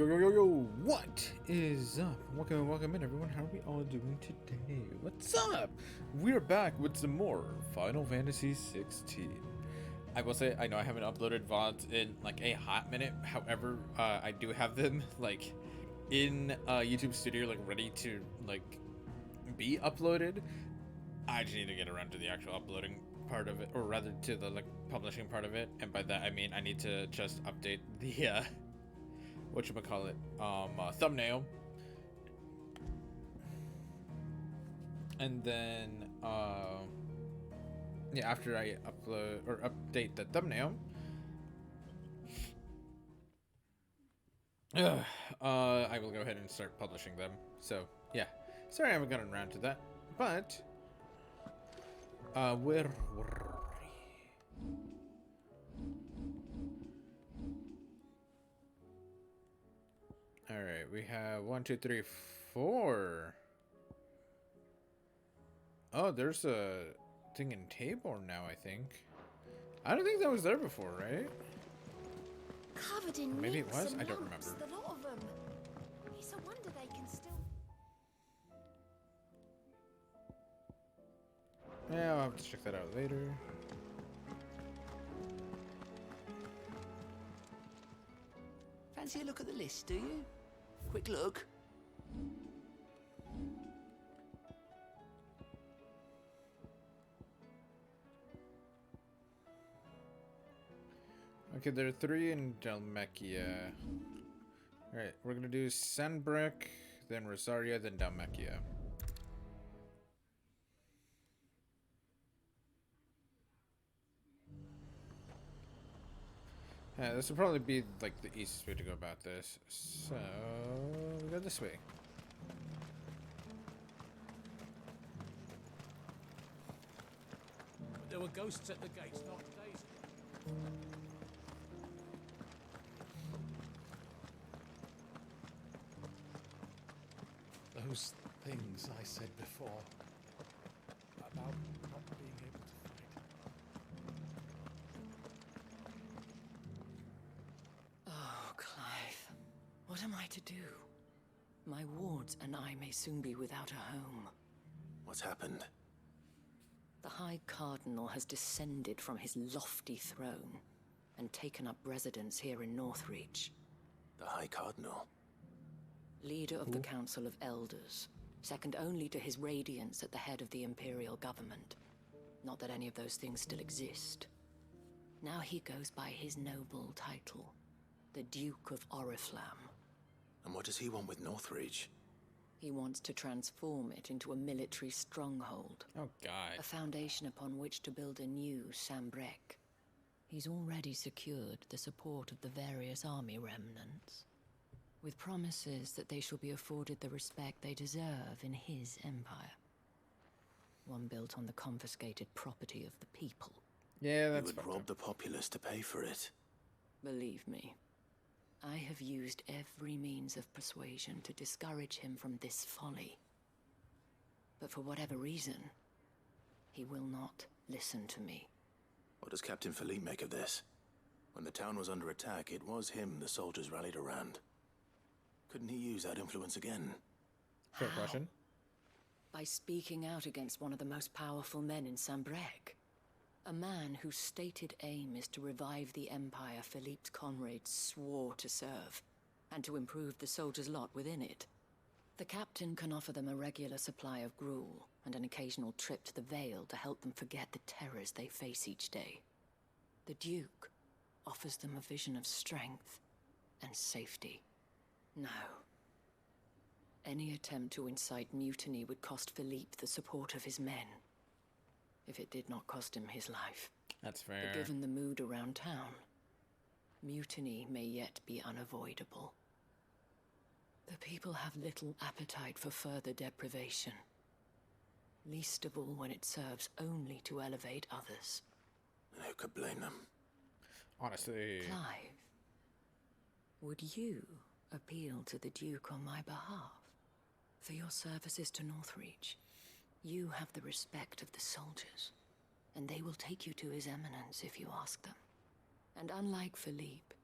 What is up? Welcome in everyone. How are we all doing today? What's up? We're back with some more Final Fantasy 16. I will say, I know I haven't uploaded VODs in like a hot minute. However, I do have them like in YouTube Studio, like ready to like be uploaded. I just need to get around to the actual uploading part of it, or rather to the like publishing part of it. And by that I mean I need to just update the thumbnail, and then yeah, after I upload or update the thumbnail, I will go ahead and start publishing them. So yeah, sorry I haven't gotten around to that, but where were we? All right, we have 1, 2, 3, 4. Oh, there's a thing in Tabor now, I think. I don't think that was there before, right? Covered in Maybe it nukes was? and I don't lumps, remember. the lot of them. It's a wonder they can still... Yeah, I'll have to check that out later. Fancy a look at the list, do you? Quick look. Okay, there are 3 in Dalmacia. Alright, we're gonna do Sanbreque, then Rosaria, then Dalmacia. Yeah, this will probably be like the easiest way to go about this. So we go this way. There were ghosts at the gates not days ago. Those things I said before about not being able to fight. Oh, Clive. What am I to do? My wards and I may soon be without a home. What's happened? The High Cardinal has descended from his lofty throne and taken up residence here in Northreach. The High Cardinal? Leader of the Council of Elders, second only to his Radiance at the head of the Imperial government. Not that any of those things still exist. Now he goes by his noble title, the Duke of Oriflamme. And what does he want with Northreach? He wants to transform it into a military stronghold. Oh god. A foundation upon which to build a new Sanbreque. He's already secured the support of the various army remnants, with promises that they shall be afforded the respect they deserve in his empire. One built on the confiscated property of the people. Yeah, You that's would rob the populace to pay for it. Believe me, I have used every means of persuasion to discourage him from this folly. But for whatever reason, he will not listen to me. What does Captain Philippe make of this? When the town was under attack, it was him the soldiers rallied around. Couldn't he use that influence again? fair question. By speaking out against one of the most powerful men in Sanbreque. A man whose stated aim is to revive the empire Philippe's comrades swore to serve, and to improve the soldiers' lot within it. The captain can offer them a regular supply of gruel, and an occasional trip to the Vale to help them forget the terrors they face each day. The Duke offers them a vision of strength and safety. No. Any attempt to incite mutiny would cost Philippe the support of his men. If it did not cost him his life. That's But fair. given the mood around town, mutiny may yet be unavoidable. The people have little appetite for further deprivation. Least of all when it serves only to elevate others. And who could blame them? Honestly. Clive, would you appeal to the Duke on my behalf? For your services to Northreach, you have the respect of the soldiers, and they will take you to His Eminence if you ask them. And unlike Philippe,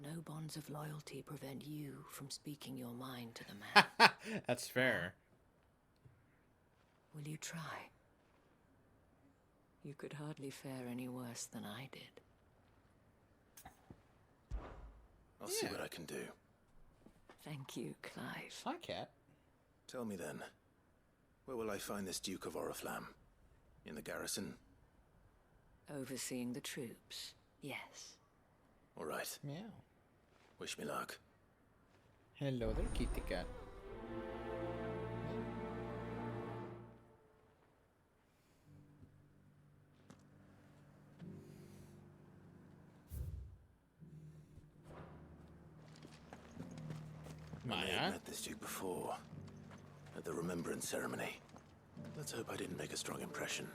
No bonds of loyalty prevent you from speaking your mind to the man. That's fair. Will you try? You could hardly fare any worse than I did. I'll see what I can do. Thank you, Clive. Hi, cat. Tell me then, where will I find this Duke of Oriflamme? In the garrison? Overseeing the troops, yes. All right. Meow. Wish me luck. Hello there, kitty cat. I may Maya? have met this Duke before, at the Remembrance Ceremony. Let's hope I didn't make a strong impression.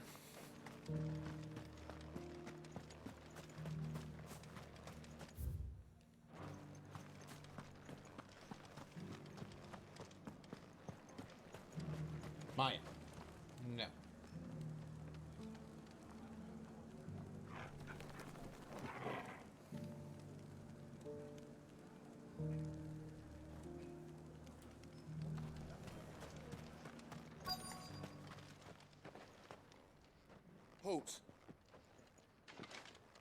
Maya. No. Halt!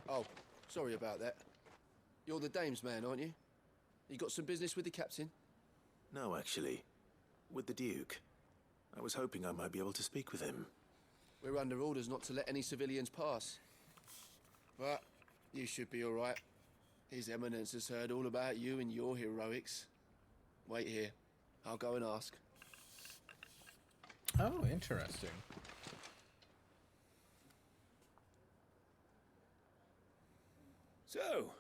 Oh, sorry about that. You're the dame's man, aren't you? You got some business with the captain? No, actually. With the Duke. I was hoping I might be able to speak with him. We're under orders not to let any civilians pass. But you should be all right. His Eminence has heard all about you and your heroics. Wait here. I'll go and ask. Oh, interesting. So,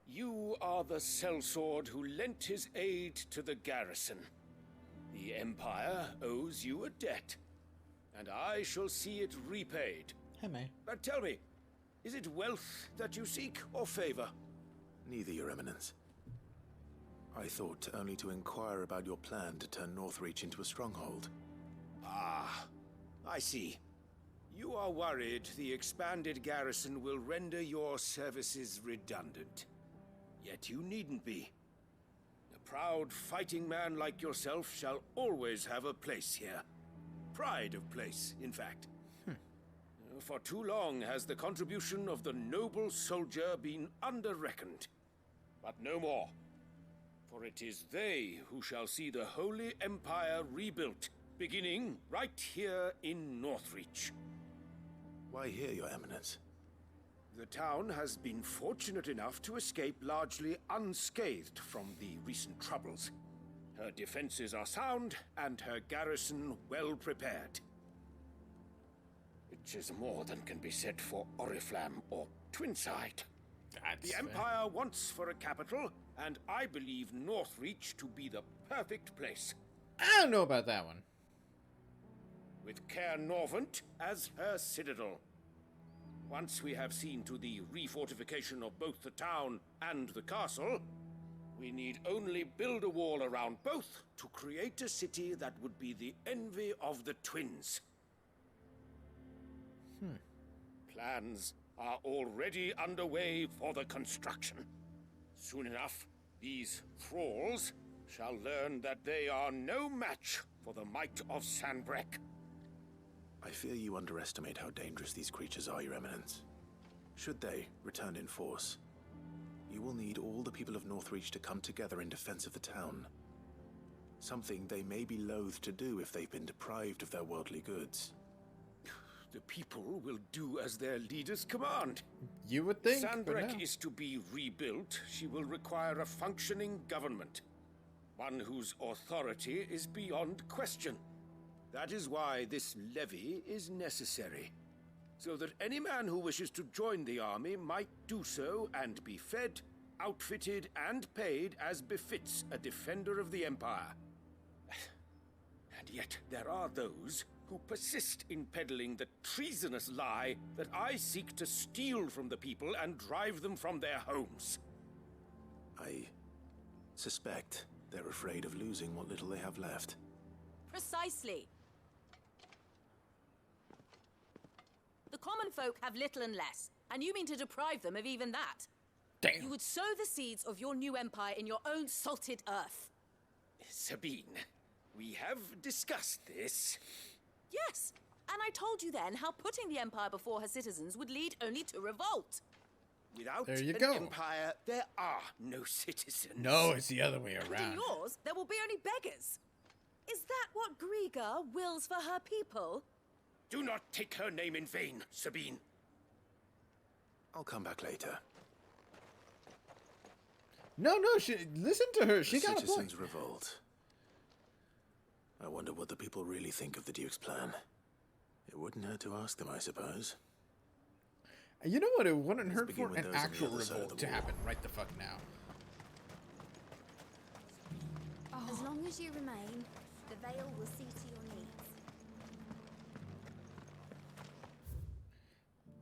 you are the sellsword who lent his aid to the garrison. The Empire owes you a debt, and I shall see it repaid. Hey, May. But tell me, is it wealth that you seek, or favor? Neither, Your Eminence. I thought only to inquire about your plan to turn Northreach into a stronghold. Ah, I see. You are worried the expanded garrison will render your services redundant. Yet you needn't be. A proud fighting man like yourself shall always have a place here. Pride of place, in fact. For too long has the contribution of the noble soldier been under-reckoned. But no more. For it is they who shall see the Holy Empire rebuilt, beginning right here in Northreach. Why here, Your Eminence? The town has been fortunate enough to escape largely unscathed from the recent troubles. Her defenses are sound, and her garrison well prepared. Which is more than can be said for Oriflamme or Twinside. The Empire wants for a capital, and I believe Northreach to be the perfect place. I don't know about that one. With Caer Norvent as her citadel. Once we have seen to the refortification of both the town and the castle, we need only build a wall around both to create a city that would be the envy of the twins. Plans are already underway for the construction. Soon enough, these thralls shall learn that they are no match for the might of Sanbreque. I fear you underestimate how dangerous these creatures are, Your Eminence. Should they return in force, you will need all the people of Northreach to come together in defense of the town. Something they may be loath to do if they've been deprived of their worldly goods. The people will do as their leaders command. You would think, but Sanbreque no. is to be rebuilt. She will require a functioning government. One whose authority is beyond question. That is why this levy is necessary. So that any man who wishes to join the army might do so and be fed, outfitted, and paid as befits a defender of the Empire. And yet there are those who persist in peddling the treasonous lie that I seek to steal from the people and drive them from their homes. I suspect they're afraid of losing what little they have left. Precisely. The common folk have little and less, and you mean to deprive them of even that? Damn. You would sow the seeds of your new empire in your own salted earth. Sabine, we have discussed this. Yes, and I told you then how putting the empire before her citizens would lead only to revolt. Without There you an go. empire, there are no citizens. No, it's the other way And in around. yours, there will be only beggars. Is that what Griga wills for her people? Do not take her name in vain, Sabine. I'll come back later. No, listen to her. She The got a point. citizens revolt. I wonder what the people really think of the Duke's plan. It wouldn't hurt to ask them, I suppose. You know what? It wouldn't hurt begin for with an those on the actual other side of revolt the to wall. happen right the fuck now. As long as you remain, the Veil will see to your needs.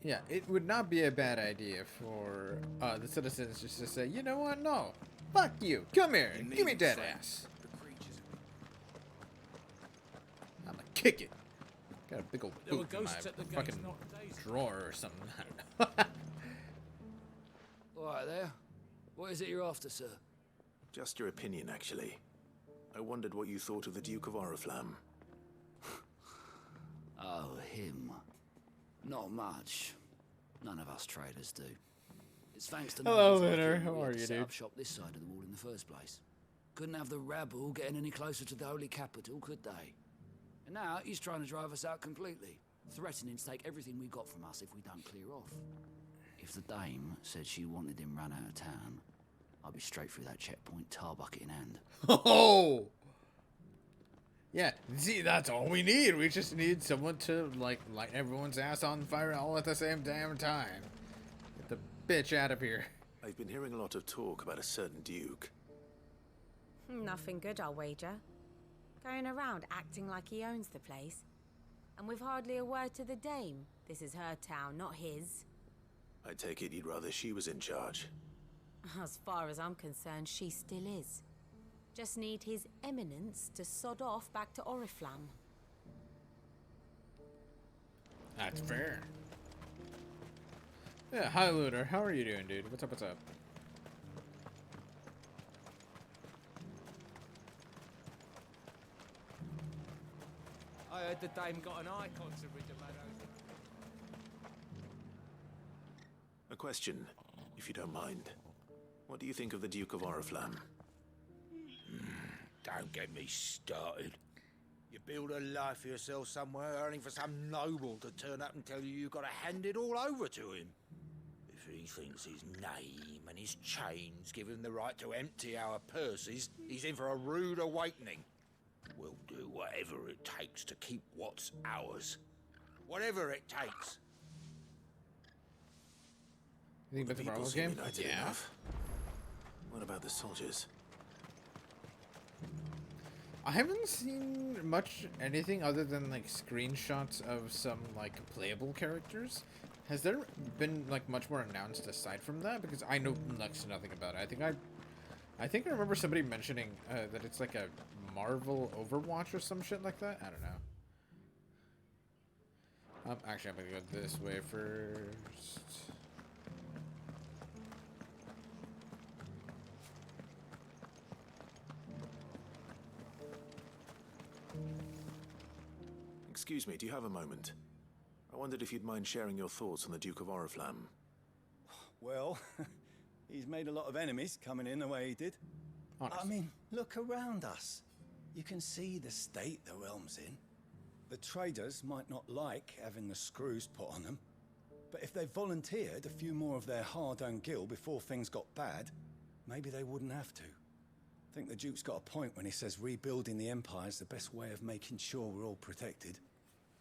Yeah, it would not be a bad idea for the citizens just to say, you know what? No, fuck you. Come here, You give me needn't that fight. ass. The creatures I'm gonna kick it. Got a big old There were boot in my ghosts at the gates fucking not days ago. drawer or something. I don't know. All right there. What is it you're after, sir? Just your opinion, actually. I wondered what you thought of the Duke of Oriflamme. Oh, him. Not much. None of us traders do. It's thanks to Hello, numbers like Winter. him How we had are to you, set dude? up shop this side of the wall in the first place. Couldn't have the rabble getting any closer to the holy capital, could they? And now he's trying to drive us out completely, threatening to take everything we got from us if we don't clear off. If the dame said she wanted him run out of town, I'd be straight through that checkpoint, tar bucket in hand. Oh! Yeah, see, that's all we need. We just need someone to, like, light everyone's ass on fire all at the same damn time. Get the bitch out of here. I've been hearing a lot of talk about a certain Duke. Nothing good, I'll wager. Going around acting like he owns the place. And with hardly a word to the dame. This is her town, not his. I take it you'd rather she was in charge. As far as I'm concerned, she still is. Just need his eminence to sod off back to Oriflamme. That's fair. Yeah, hi, Lunar. How are you doing, dude? What's up, what's up? I heard the dame got an icon to rid the meadows. A question, if you don't mind. What do you think of the Duke of Oriflamme? Don't get me started. You build a life for yourself somewhere, only for some noble to turn up and tell you you've got to hand it all over to him. If he thinks his name and his chains give him the right to empty our purses, he's in for a rude awakening. We'll do whatever it takes to keep what's ours. Whatever it takes. You think The that's a people Marvel seem game? united Yeah. enough. What about the soldiers? I haven't seen much anything other than like screenshots of some like playable characters. Has there been like much more announced aside from that? Because I know next to nothing about it. I think I remember somebody mentioning that it's like a Marvel Overwatch or some shit like that. I don't know. Actually, I'm gonna go this way first. Excuse me, do you have a moment? I wondered if you'd mind sharing your thoughts on the Duke of Oriflamme. Well, he's made a lot of enemies coming in the way he did. Honest. I mean, look around us. You can see the state the realm's in. The traders might not like having the screws put on them, but if they volunteered a few more of their hard-earned gil before things got bad, maybe they wouldn't have to. I think the Duke's got a point when he says rebuilding the Empire is the best way of making sure we're all protected.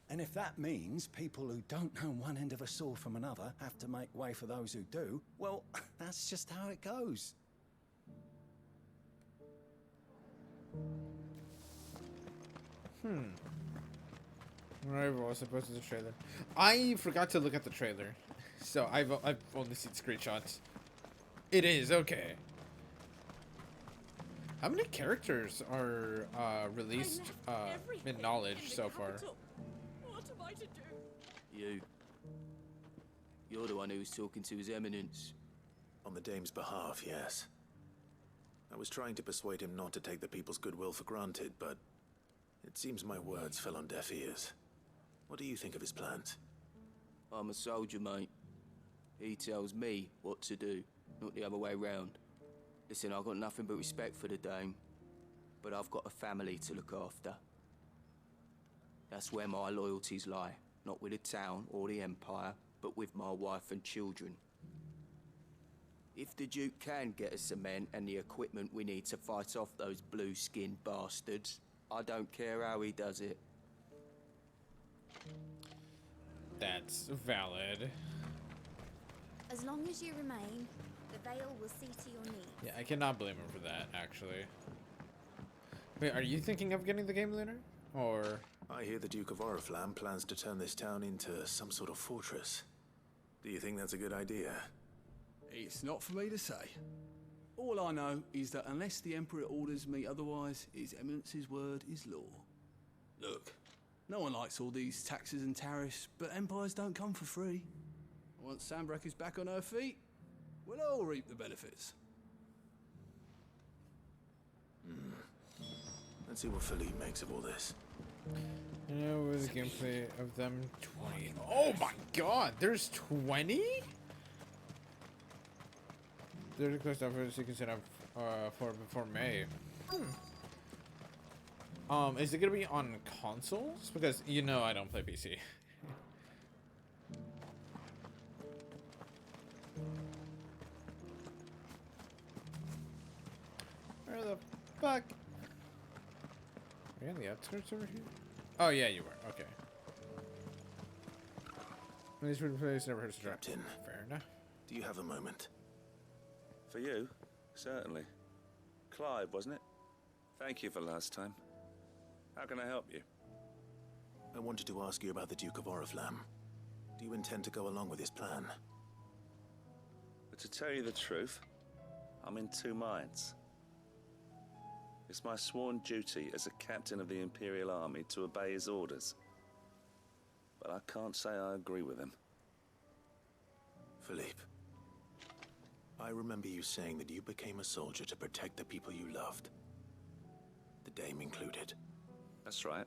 And if that means people who don't know one end of a sword from another have to make way for those who do, well, that's just how it goes. Whatever was supposed to the trailer. I forgot to look at the trailer, so I've only seen screenshots. It is okay. How many characters are released in knowledge so far? What am I to do? You. You're the one who was talking to His Eminence. On the Dame's behalf, yes. I was trying to persuade him not to take the people's goodwill for granted, but it seems my words fell on deaf ears. What do you think of his plans? I'm a soldier, mate. He tells me what to do, not the other way round. Listen, I've got nothing but respect for the Dame, but I've got a family to look after. That's where my loyalties lie, not with the town or the Empire, but with my wife and children. If the Duke can get us cement and the equipment we need to fight off those blue-skinned bastards, I don't care how he does it. That's valid. As long as you remain, the Veil will see to your needs. Yeah, I cannot blame him for that, actually. Wait, are you thinking of getting the game later? Or... I hear the Duke of Oriflamme plans to turn this town into some sort of fortress. Do you think that's a good idea? It's not for me to say. All I know is that unless the Emperor orders me otherwise, His Eminence's word is law. Look, no one likes all these taxes and tariffs, but empires don't come for free. Once Sanbreque is back on her feet, we'll all reap the benefits. Let's see what Philippe makes of all this. You know, with the gameplay of them 20. Oh my god, there's 20? There's a close offers you can set up for before May. Is it gonna be on consoles? Because you know I don't play PC. Where the fuck? Are you on the outskirts over here? Oh yeah, you were. Okay. These place never hurts to drop. Captain, Fair enough. do you have a moment? For you? Certainly. Clive, wasn't it? Thank you for last time. How can I help you? I wanted to ask you about the Duke of Oriflamme. Do you intend to go along with his plan? But to tell you the truth, I'm in two minds. It's my sworn duty as a captain of the Imperial Army to obey his orders. But I can't say I agree with him. Philippe, I remember you saying that you became a soldier to protect the people you loved. The Dame included. That's right,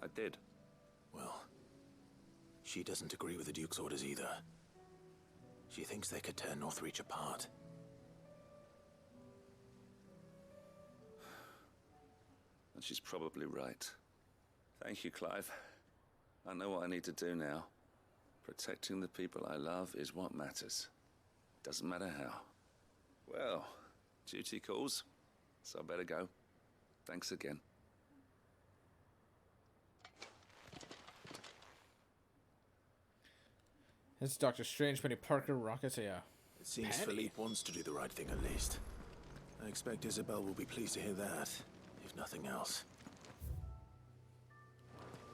I did. Well, she doesn't agree with the Duke's orders either. She thinks they could tear Northreach apart. And she's probably right. Thank you, Clive. I know what I need to do now. Protecting the people I love is what matters. Doesn't matter how. Well, duty calls, so I better go. Thanks again. It's Dr. Strange, Penny Parker, Rockets, yeah. It seems Penny. Philippe wants to do the right thing at least. I expect Isabel will be pleased to hear that, if nothing else.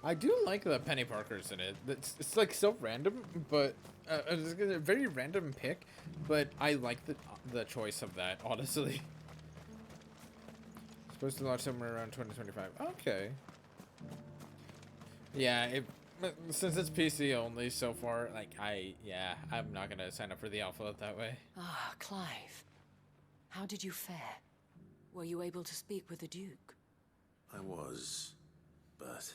I do like the Penny Parkers in it. It's like so random, but it's a very random pick. But I like the choice of that, honestly. Supposed to launch somewhere around 2025. Okay. Yeah, since it's PC only so far, like I'm not gonna sign up for the alpha that way. Ah, Clive. How did you fare? Were you able to speak with the Duke? I was, but...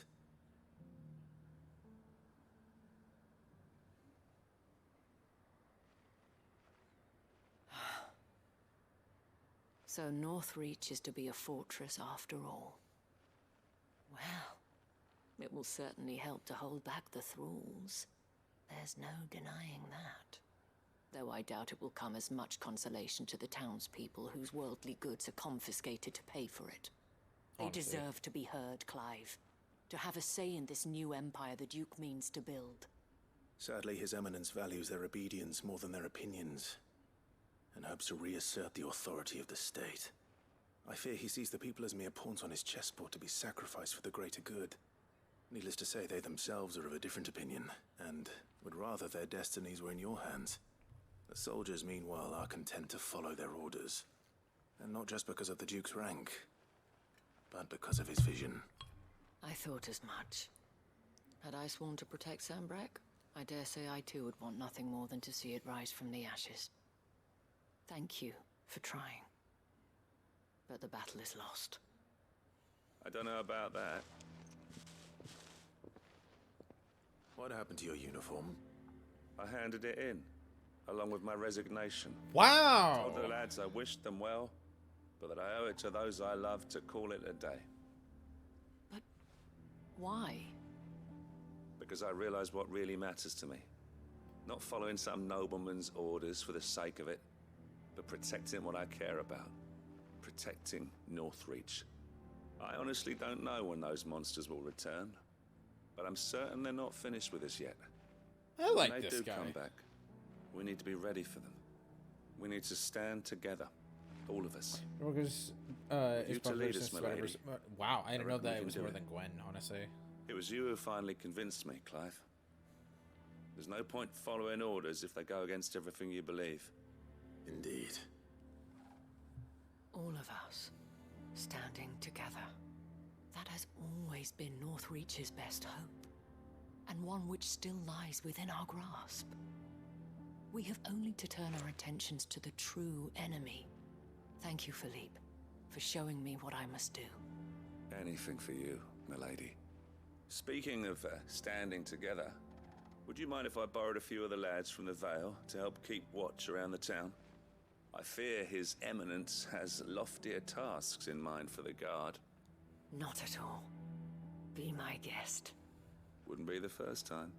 So Northreach is to be a fortress after all. Well, it will certainly help to hold back the thralls. There's no denying that. Though I doubt it will come as much consolation to the townspeople whose worldly goods are confiscated to pay for it. They Honestly. deserve to be heard, Clive. To have a say in this new empire the Duke means to build. Sadly, His Eminence values their obedience more than their opinions, and hopes to reassert the authority of the state. I fear he sees the people as mere pawns on his chessboard to be sacrificed for the greater good. Needless to say, they themselves are of a different opinion, and would rather their destinies were in your hands. The soldiers, meanwhile, are content to follow their orders. And not just because of the Duke's rank, but because of his vision. I thought as much. Had I sworn to protect Sanbreque, I dare say I too would want nothing more than to see it rise from the ashes. Thank you for trying. But the battle is lost. I don't know about that. What happened to your uniform? I handed it in, along with my resignation. Wow! Told the lads I wished them well, but that I owe it to those I love to call it a day. But why? Because I realize what really matters to me. Not following some nobleman's orders for the sake of it, but protecting what I care about. Protecting Northreach. I honestly don't know when those monsters will return, but I'm certain they're not finished with us yet. I like when they this do guy. come back, we need to be ready for them. We need to stand together, all of us. Because, You to lead us, my lady. Wow, I didn't know reckon we that it can was do more it. than Gwen, honestly. It was you who finally convinced me, Clive. There's no point following orders if they go against everything you believe. Indeed. All of us, standing together. That has always been Northreach's best hope, and one which still lies within our grasp. We have only to turn our attentions to the true enemy. Thank you, Philippe, for showing me what I must do. Anything for you, milady. Speaking of standing together, would you mind if I borrowed a few of the lads from the Vale to help keep watch around the town? I fear His Eminence has loftier tasks in mind for the guard. Not at all. Be my guest. Wouldn't be the first time.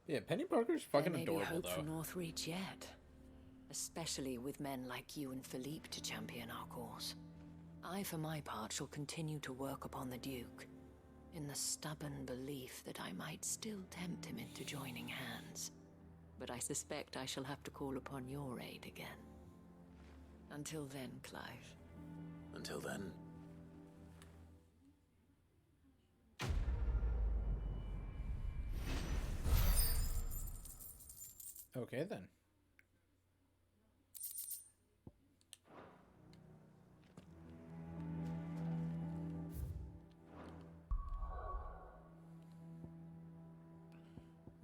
Yeah, Penny Parker's fucking there may adorable, be hope though. for Northreach yet. Especially with men like you and Philippe to champion our cause. I, for my part, shall continue to work upon the Duke, in the stubborn belief that I might still tempt him into joining hands. But I suspect I shall have to call upon your aid again. Until then, Clive. Until then. Okay, then.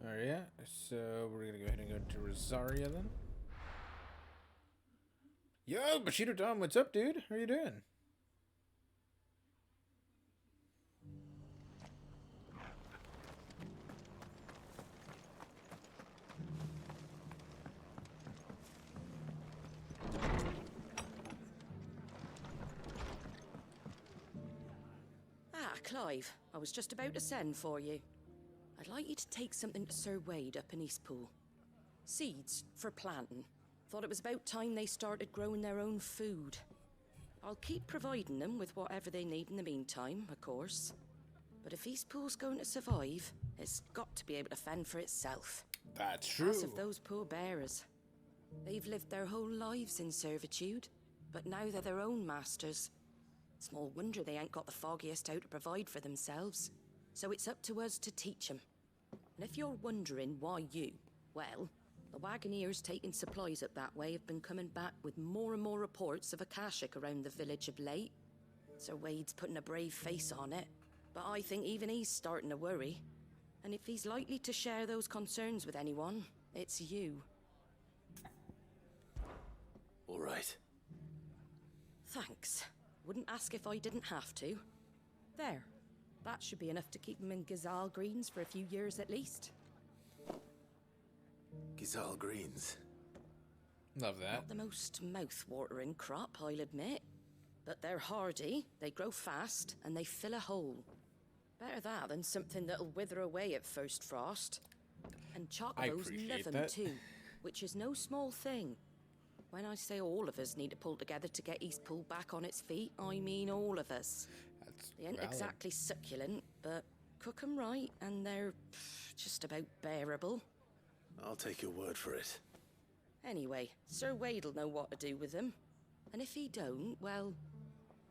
Alright, yeah. So we're gonna go ahead and go to Rosaria then. Yo, Bushido Dom, what's up, dude? How are you doing? Ah, Clive, I was just about to send for you. I'd like you to take something to Sir Wade up in Eastpool. Seeds for planting. Thought it was about time they started growing their own food. I'll keep providing them with whatever they need in the meantime, of course. But if Eastpool's going to survive, it's got to be able to fend for itself. That's true. As of those poor bearers. They've lived their whole lives in servitude, but now they're their own masters. Small wonder they ain't got the foggiest how to provide for themselves. So it's up to us to teach them. And if you're wondering why you, well, the Wagoneers taking supplies up that way have been coming back with more and more reports of Akashic around the village of late. Sir Wade's putting a brave face on it, but I think even he's starting to worry. And if he's likely to share those concerns with anyone, it's you. All right. Thanks. Wouldn't ask if I didn't have to. There. That should be enough to keep him in Gazal Greens for a few years at least. Gizal Greens. Love that. Not the most mouth-watering crop, I'll admit. But they're hardy, they grow fast, and they fill a hole. Better that than something that'll wither away at first frost. And chocobos love them too, which is no small thing. When I say all of us need to pull together to get Eastpool back on its feet, I mean all of us. They ain't exactly succulent, but cook 'em right, and they're just about bearable. I'll take your word for it. Anyway, Sir Wade'll know what to do with them. And if he don't, well,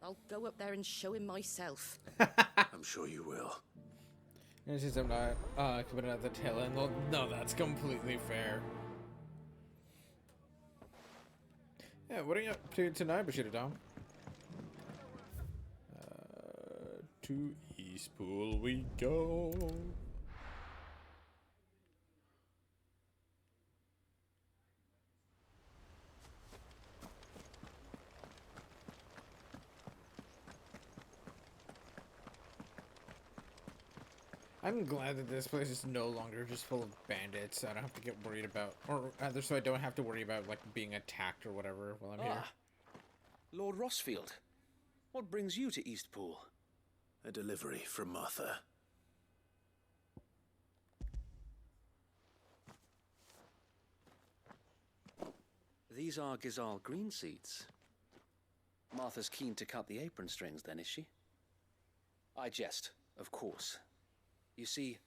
I'll go up there and show him myself. I'm sure you will. And since I'm not coming at the tail end, well, no, that's completely fair. Yeah, what are you up to tonight, Bushido Dom? To Eastpool we go. I'm glad that this place is no longer just full of bandits. I don't have to get worried about, or rather, so I don't have to worry about like being attacked or whatever while I'm here. Lord Rossfield, what brings you to Eastpool? A delivery from Martha. These are Gizal green seeds. Martha's keen to cut the apron strings, then, is she? I jest, of course. You see,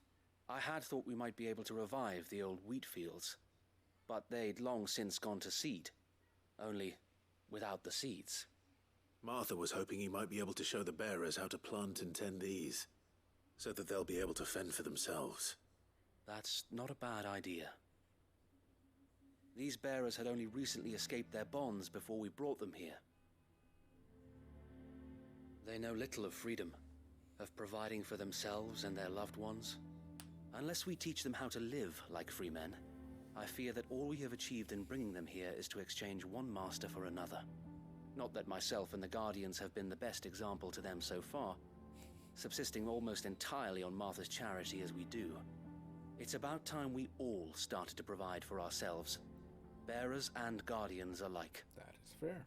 I had thought we might be able to revive the old wheat fields, but they'd long since gone to seed, only without the seeds. Martha was hoping he might be able to show the bearers how to plant and tend these, so that they'll be able to fend for themselves. That's not a bad idea. These bearers had only recently escaped their bonds before we brought them here. They know little of freedom, of providing for themselves and their loved ones. Unless we teach them how to live like free men, I fear that all we have achieved in bringing them here is to exchange one master for another. Not that myself and the Guardians have been the best example to them so far, subsisting almost entirely on Martha's charity as we do. It's about time we all started to provide for ourselves, bearers and Guardians alike. That is fair.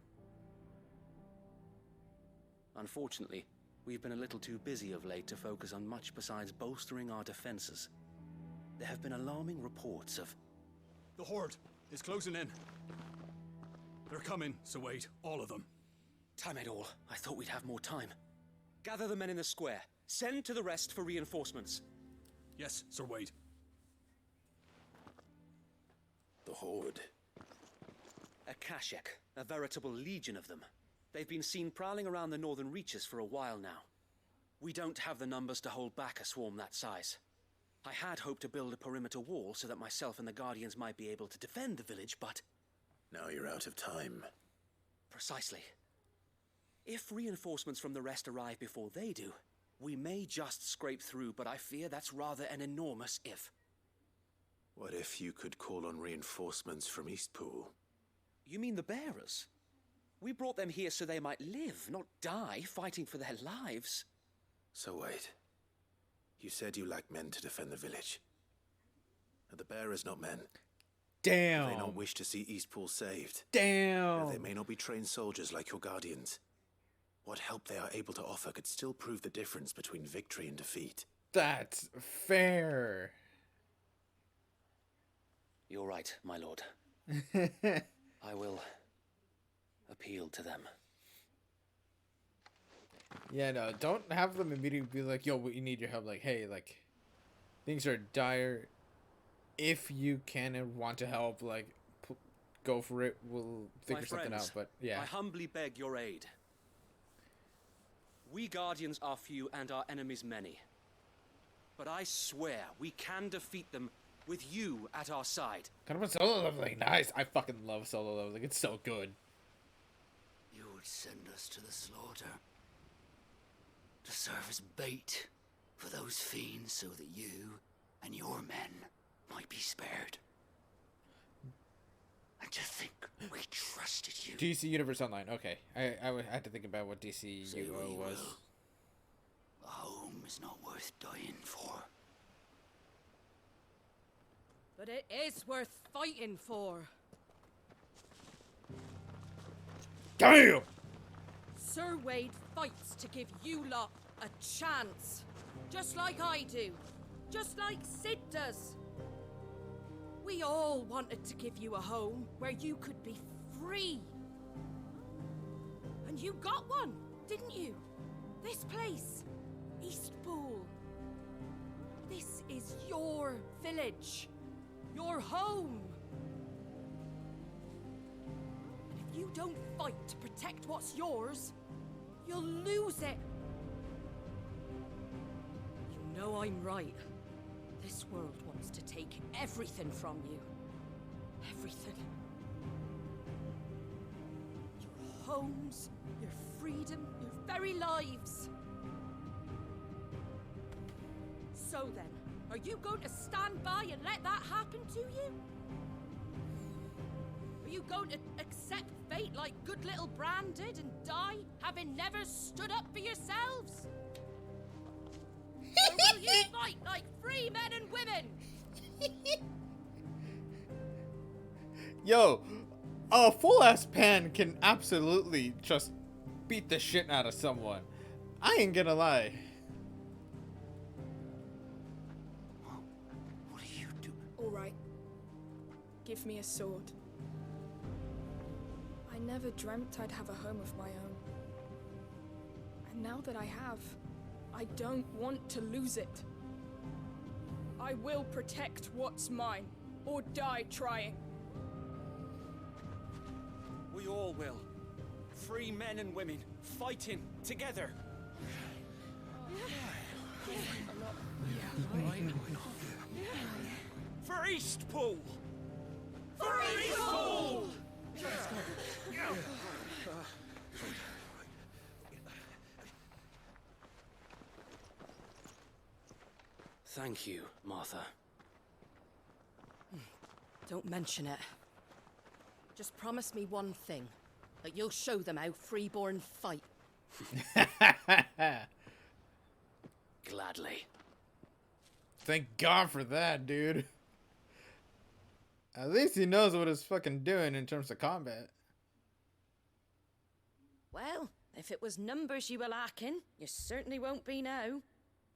Unfortunately, we've been a little too busy of late to focus on much besides bolstering our defenses. There have been alarming reports of... The Horde is closing in. They're coming, Sir Wade, all of them. Time it all. I thought we'd have more time. Gather the men in the square. Send to the rest for reinforcements. Yes, Sir Wade. The Horde. A Kashek, a veritable legion of them. They've been seen prowling around the northern reaches for a while now. We don't have the numbers to hold back a swarm that size. I had hoped to build a perimeter wall so that myself and the Guardians might be able to defend the village, but... Now you're out of time. Precisely. If reinforcements from the rest arrive before they do, we may just scrape through, but I fear that's rather an enormous if. What if you could call on reinforcements from Eastpool? You mean the bearers? We brought them here so they might live, not die fighting for their lives. So wait. You said you lack men to defend the village. Are the bearers not men? Damn. Do they not wish to see Eastpool saved? Damn. They may not be trained soldiers like your Guardians. What help they are able to offer could still prove the difference between victory and defeat. That's fair. You're right, my lord. I will appeal to them. Yeah, no, don't have them immediately be like, yo, we need your help. Like, hey, like, things are dire. If you can and want to help, like, go for it. We'll figure something out, but yeah. I humbly beg your aid. We Guardians are few and our enemies many. But I swear we can defeat them with you at our side. Kind of a solo leveling. Nice. I fucking love solo leveling. It's so good. You would send us to the slaughter. To serve as bait for those fiends so that you and your men might be spared. And to think we trusted you. DC Universe Online. Okay. I had to think about what DC UO was. A home is not worth dying for. But it is worth fighting for. Damn! Sir Wade fights to give you lot a chance. Just like I do. Just like Sid does. We all wanted to give you a home where you could be free. And you got one, didn't you? This place, Eastpool. This is your village. Your home. And if you don't fight to protect what's yours, you'll lose it. You know I'm right. This world wants to take everything from you. Everything. Your homes, your freedom, your very lives. So then, are you going to stand by and let that happen to you? Are you going to accept fate like good little Bran did and die, having never stood up for yourselves? Or will you fight like free men and women? Yo, a full-ass pan can absolutely just beat the shit out of someone. I ain't gonna lie. What are you doing? All right. Give me a sword. I never dreamt I'd have a home of my own. And now that I have, I don't want to lose it. I will protect what's mine, or die trying. We all will. Free men and women, fighting together. For Eastpool! For Eastpool! Thank you, Martha. Don't mention it. Just promise me one thing. That you'll show them how freeborn fight. Gladly. Thank God for that, dude. At least he knows what he's fucking doing in terms of combat. Well, if it was numbers you were lacking, you certainly won't be now.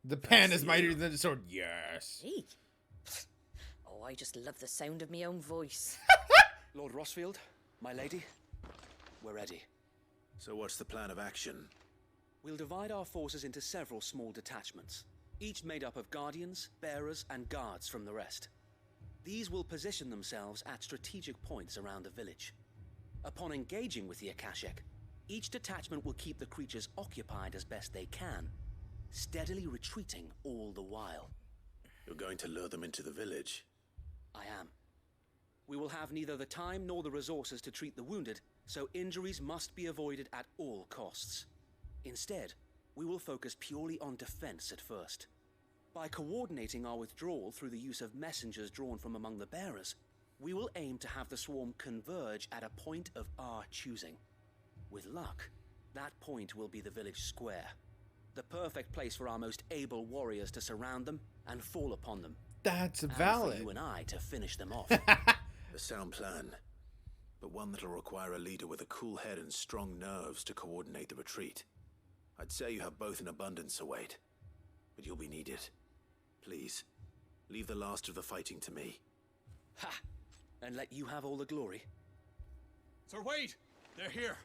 The pan is mightier than the sword. Yes. Hey. Oh, I just love the sound of my own voice. Lord Rossfield, my lady, we're ready. So what's the plan of action? We'll divide our forces into several small detachments, each made up of guardians, bearers, and guards from the rest. These will position themselves at strategic points around the village. Upon engaging with the Akashic, each detachment will keep the creatures occupied as best they can, steadily retreating all the while. You're going to lure them into the village? I am. We will have neither the time nor the resources to treat the wounded, so injuries must be avoided at all costs. Instead, we will focus purely on defense at first. By coordinating our withdrawal through the use of messengers drawn from among the bearers, we will aim to have the swarm converge at a point of our choosing. With luck, that point will be the village square, the perfect place for our most able warriors to surround them and fall upon them. That's and valid. for you and I to finish them off. A sound plan, but one that'll require a leader with a cool head and strong nerves to coordinate the retreat. I'd say you have both in abundance, await, but you'll be needed. Please, leave the last of the fighting to me. Ha! And let you have all the glory. Sir Wade, they're here.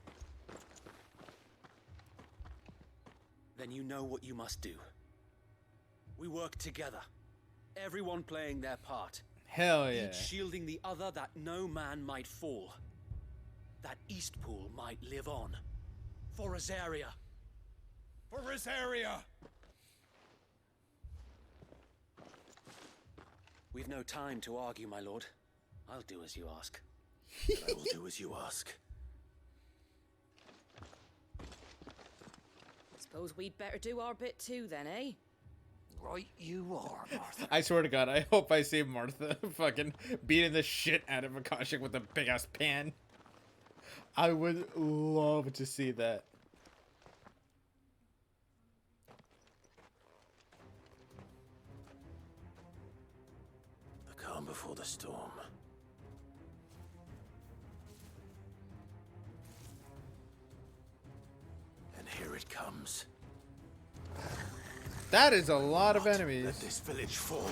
Then you know what you must do. We work together, everyone playing their part. Hell yeah. Each shielding the other that no man might fall. That Eastpool might live on. For Rosaria. For Rosaria! We've no time to argue, my lord. I'll do as you ask. I will do as you ask. Suppose we'd better do our bit too then, eh? Right you are, Martha. I swear to God, I hope I see Martha fucking beating the shit out of Akashic with a big ass pan. I would love to see that. The calm before the storm. And here it comes. That is a lot of enemies. Let this village fall.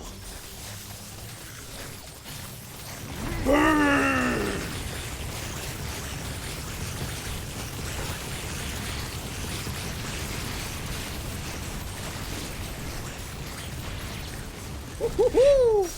Burn! Woo-hoo-hoo!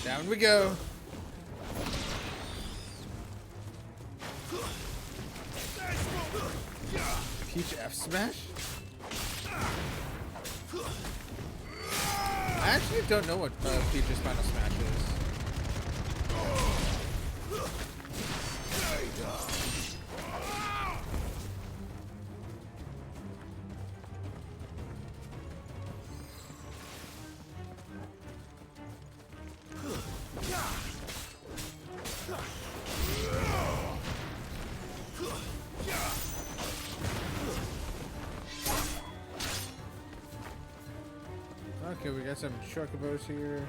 Down we go. Teach F smash? I actually don't know what Peach's final smash is. Okay, we got some chocobos here.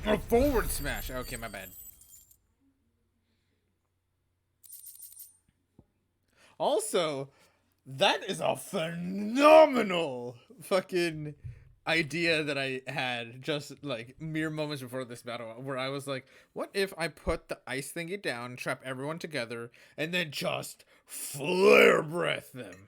Oh, forward smash. Okay, my bad. Also, that is a phenomenal fucking idea that I had just like mere moments before this battle, where I was like, what if I put the ice thingy down, trap everyone together, and then just flare breath them?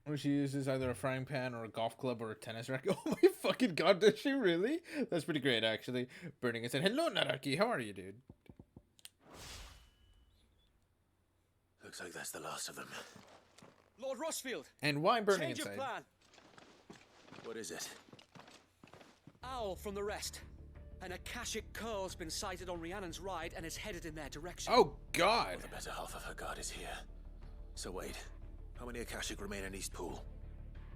Where she uses either a frying pan or a golf club or a tennis racket. Oh my fucking god, does she really? That's pretty great, actually. Burning and said, hello, Naraki. How are you, dude? Looks like that's the last of them. Lord Rossfield. And why burning Change inside? of plan. What is it? Owl from the rest. An Akashic curl's been sighted on Rhiannon's ride and is headed in their direction. Oh god. Well, the better half of her guard is here. So wait. How many Akashic remain in Eastpool?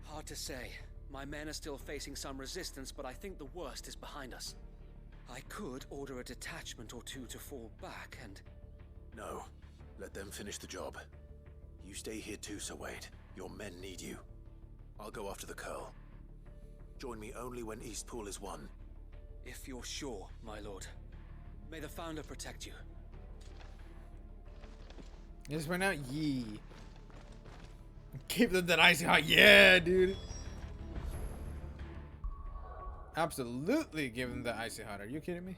Hard to say. My men are still facing some resistance, but I think the worst is behind us. I could order a detachment or two to fall back and... No. Let them finish the job. You stay here too, Sir Wade. Your men need you. I'll go after the Curl. Join me only when Eastpool is won. If you're sure, my lord. May the Founder protect you. Just went out, yee. Keep them that icy hot. Yeah, dude. Absolutely give them the icy hot. Are you kidding me?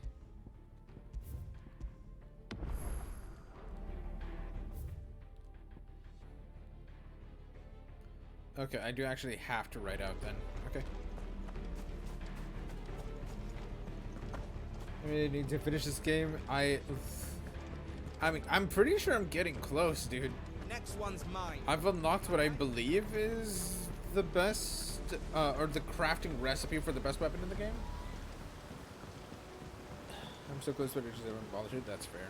Okay, I do actually have to write out then. Okay. I mean, I need to finish this game. I mean, I'm pretty sure I'm getting close, dude. Next one's mine. I've unlocked what I believe is the best, or the crafting recipe for the best weapon in the game. I'm so close to it, everyone bothers it. That's fair.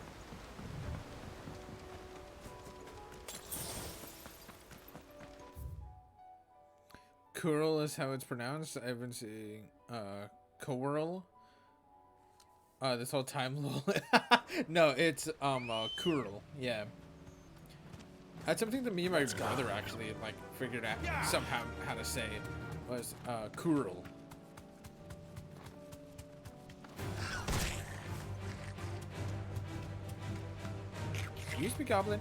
Curl is how it's pronounced. I've been seeing, Curl. This whole time, no, it's, Curl. Yeah. That's something that me and my brother actually like figured out somehow how to say was Curl. Excuse me, Goblin.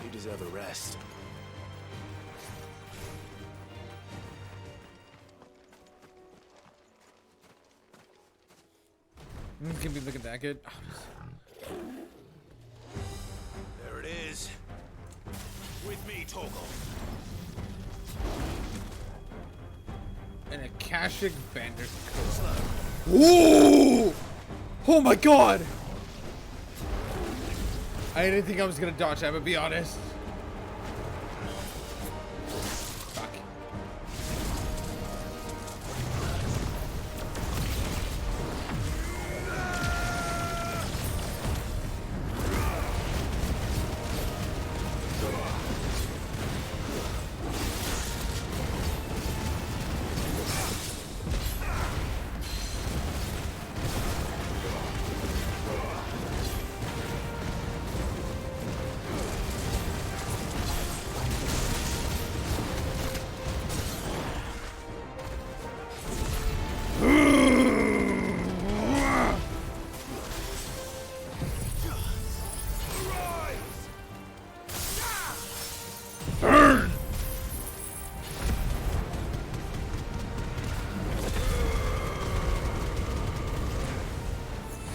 You deserve a rest. It's gonna be looking that good. There it is. With me, Torgal. An Akashic Bandit. Ooh! Oh my god! I didn't think I was gonna dodge that, but be honest. Fuck.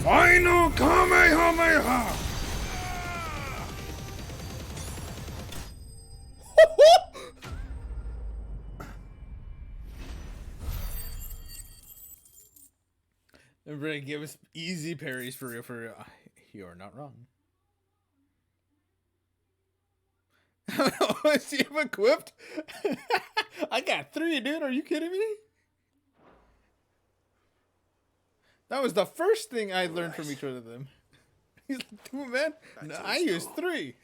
Final Kamehameha! Everybody give us easy parries for real, for real. You are not wrong. Is he equipped? I got 3, dude. Are you kidding me? That was the first thing I learned from each one of them. He's like, dude, man, no, I used 3.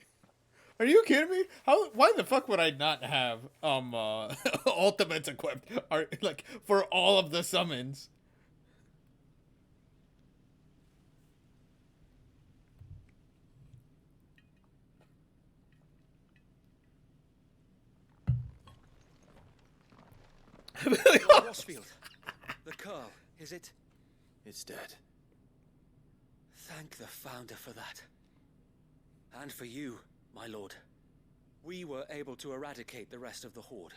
Are you kidding me? Why the fuck would I not have ultimates equipped? Like for all of the summons? Rosfield, the Curl, is it? It's dead. Thank the Founder for that. And for you, my lord. We were able to eradicate the rest of the Horde.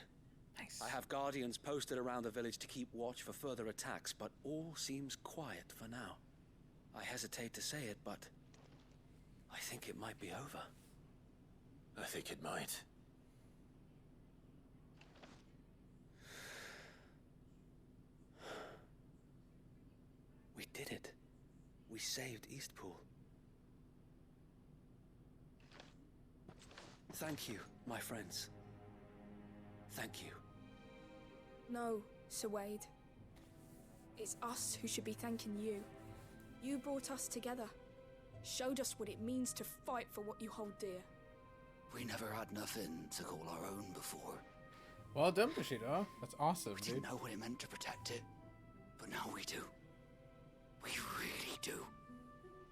Nice. I have guardians posted around the village to keep watch for further attacks, but all seems quiet for now. I hesitate to say it, but I think it might be over. I think it might. We did it. We saved Eastpool. Thank you, my friends. Thank you. No, Sir Wade. It's us who should be thanking you. You brought us together. Showed us what it means to fight for what you hold dear. We never had nothing to call our own before. Well done, Bushido. That's awesome, We dude. didn't know what it meant to protect it, but now we do. We really do.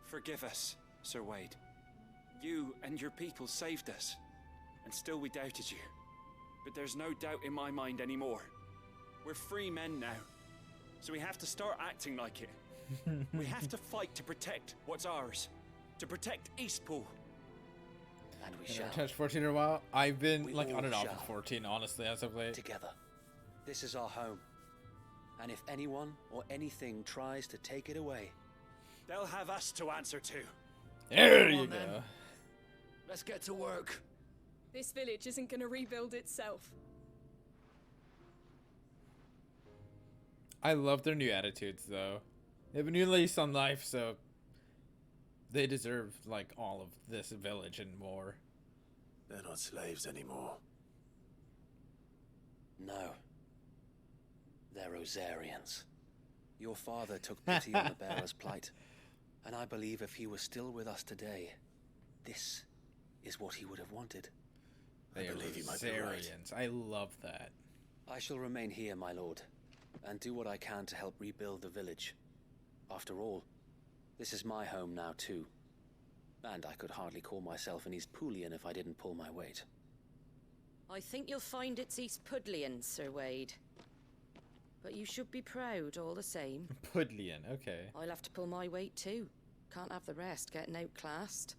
Forgive us, Sir Wade. You and your people saved us, and still we doubted you. But there's no doubt in my mind anymore. We're free men now, so we have to start acting like it. We have to fight to protect what's ours, to protect Eastpool. And we I shall. haven't touched 14 in a while. I've been We like all on and off shall. with 14, honestly, as of late. Together. This is our home. And if anyone or anything tries to take it away, they'll have us to answer to. There Come you on, go. then. Let's get to work. This village isn't gonna rebuild itself. I love their new attitudes, though. They have a new lease on life, so they deserve like all of this village and more. They're not slaves anymore. no. They're Rosarians. Your father took pity on the bearer's plight, and I believe if he was still with us today, this is what he would have wanted. They are believe you might be right. Rosarians. I love that. I shall remain here, my lord, and do what I can to help rebuild the village. After all, this is my home now too. And I could hardly call myself an Eastpoolian if I didn't pull my weight. I think you'll find it's Eastpudlian, Sir Wade. But you should be proud all the same. Pudlian, okay. I'll have to pull my weight too. Can't have the rest getting outclassed.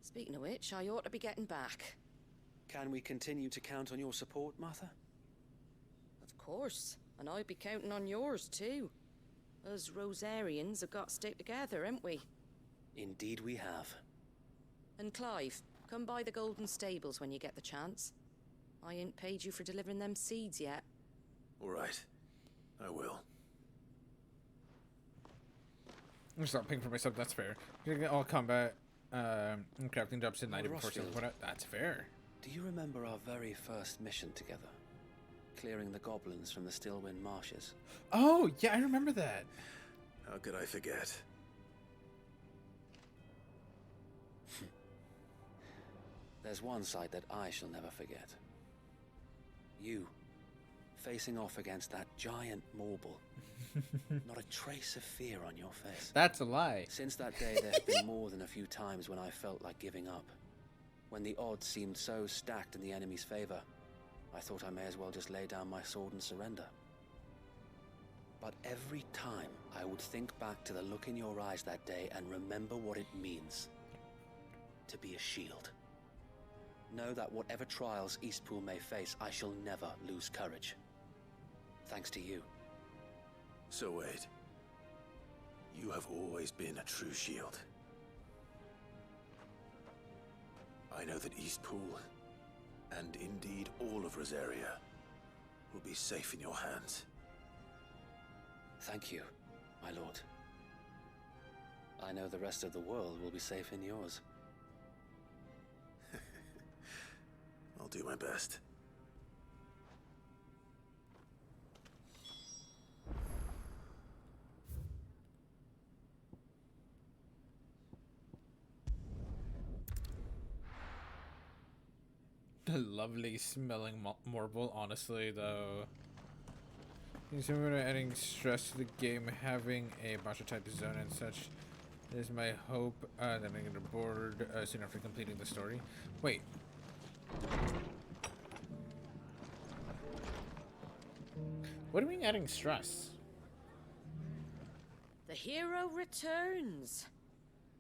Speaking of which, I ought to be getting back. Can we continue to count on your support, Martha? Of course, and I'll be counting on yours too. Us Rosarians have got to stick together, haven't we? Indeed we have. And Clive, come by the Golden Stables when you get the chance. I ain't paid you for delivering them seeds yet. All right. I will. I'm just not paying for myself, that's fair. You're gonna get all combat and crafting jobs in 90 before Rosfield. That's fair. Do you remember our very first mission together? Clearing the goblins from the Stillwind marshes. Oh, yeah, I remember that. How could I forget? There's one sight that I shall never forget. You, facing off against that giant Morble. Not a trace of fear on your face. That's a lie. Since that day, there have been more than a few times when I felt like giving up. When the odds seemed so stacked in the enemy's favor, I thought I may as well just lay down my sword and surrender. But every time, I would think back to the look in your eyes that day and remember what it means to be a shield. Know that whatever trials Eastpool may face, I shall never lose courage. Thanks to you. So Wade, you You have always been a true shield. I know that Eastpool, and indeed all of Rosaria, will be safe in your hands. Thank you, my lord. I know the rest of the world will be safe in yours. I'll do my best. The lovely smelling marble, honestly, though. Considering adding stress to the game, having a boss type zone and such, it is my hope that I get bored soon after completing the story. Wait. What do you mean adding stress? The hero returns.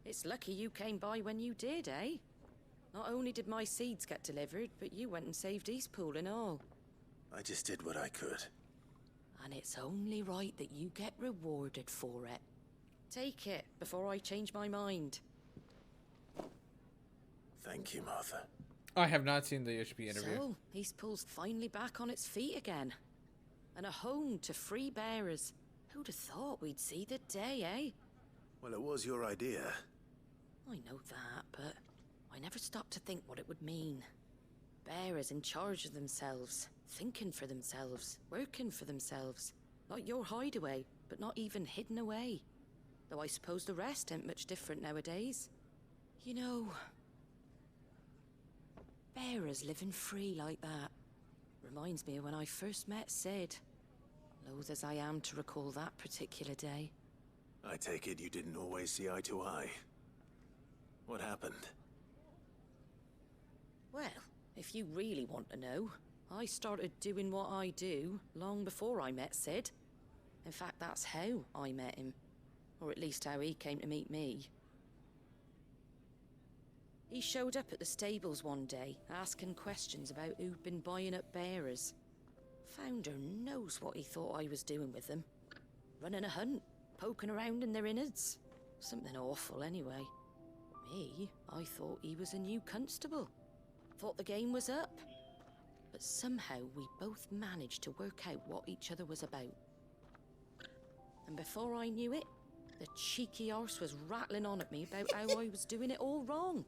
It's lucky you came by when you did, eh? Not only did my seeds get delivered, but you went and saved Eastpool and all. I just did what I could. And it's only right that you get rewarded for it. Take it before I change my mind. Thank you, Martha. I have not seen the HP interview. So, Eastpool's finally back on its feet again. And a home to free bearers. Who'd have thought we'd see the day, eh? Well, it was your idea. I know that, but I never stopped to think what it would mean. Bearers in charge of themselves, thinking for themselves, working for themselves. Not your hideaway, but not even hidden away. Though I suppose the rest ain't much different nowadays. You know, bearers living free like that reminds me of when I first met Sid. Loath as I am to recall that particular day. I take it you didn't always see eye to eye. What happened? Well, if you really want to know, I started doing what I do long before I met Sid. In fact, that's how I met him. Or at least how he came to meet me. He showed up at the stables one day, asking questions about who'd been buying up bearers. Founder knows what he thought I was doing with them. Running a hunt, poking around in their innards. Something awful, anyway. Me, I thought he was a new constable. Thought the game was up. But somehow we both managed to work out what each other was about. And before I knew it, the cheeky arse was rattling on at me about how I was doing it all wrong.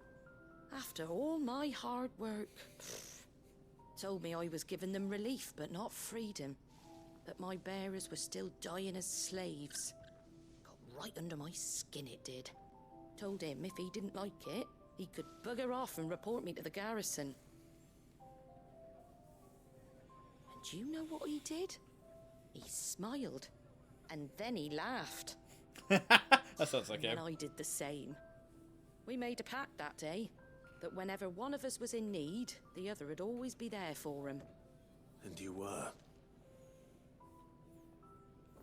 After all my hard work. Told me I was giving them relief, but not freedom. That my bearers were still dying as slaves. Got right under my skin, it did. Told him if he didn't like it, he could bugger off and report me to the garrison. And do you know what he did? He smiled. And then he laughed. That sounds like him. And I did the same. We made a pact that day, that whenever one of us was in need, the other would always be there for him. And you were?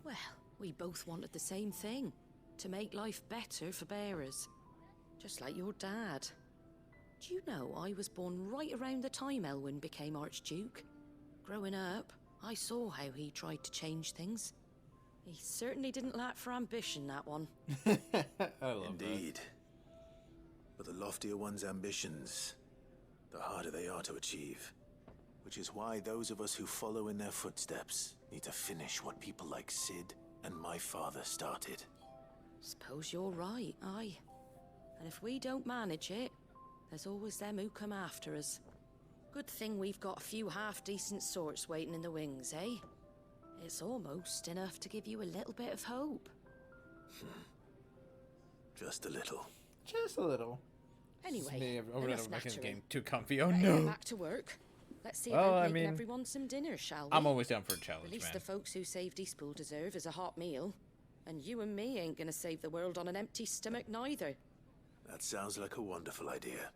Well, we both wanted the same thing. To make life better for bearers. Just like your dad. Do you know I was born right around the time Elwyn became Archduke? Growing up, I saw how he tried to change things. He certainly didn't lack for ambition, that one. I love Indeed. But the loftier one's ambitions, the harder they are to achieve. Which is why those of us who follow in their footsteps need to finish what people like Sid and my father started. Suppose you're right, aye. And if we don't manage it, there's always them who come after us. Good thing we've got a few half-decent sorts waiting in the wings, eh? It's almost enough to give you a little bit of hope. Just a little. Just a little. Anyway, enough making the game too comfy. Oh Better no. get back to work. Let's see Well, about I making mean, everyone some dinner, shall we? I'm always down for a challenge, At least man. the folks who saved Eastpool deserve is a hot meal. And you and me ain't gonna save the world on an empty stomach neither. That sounds like a wonderful idea.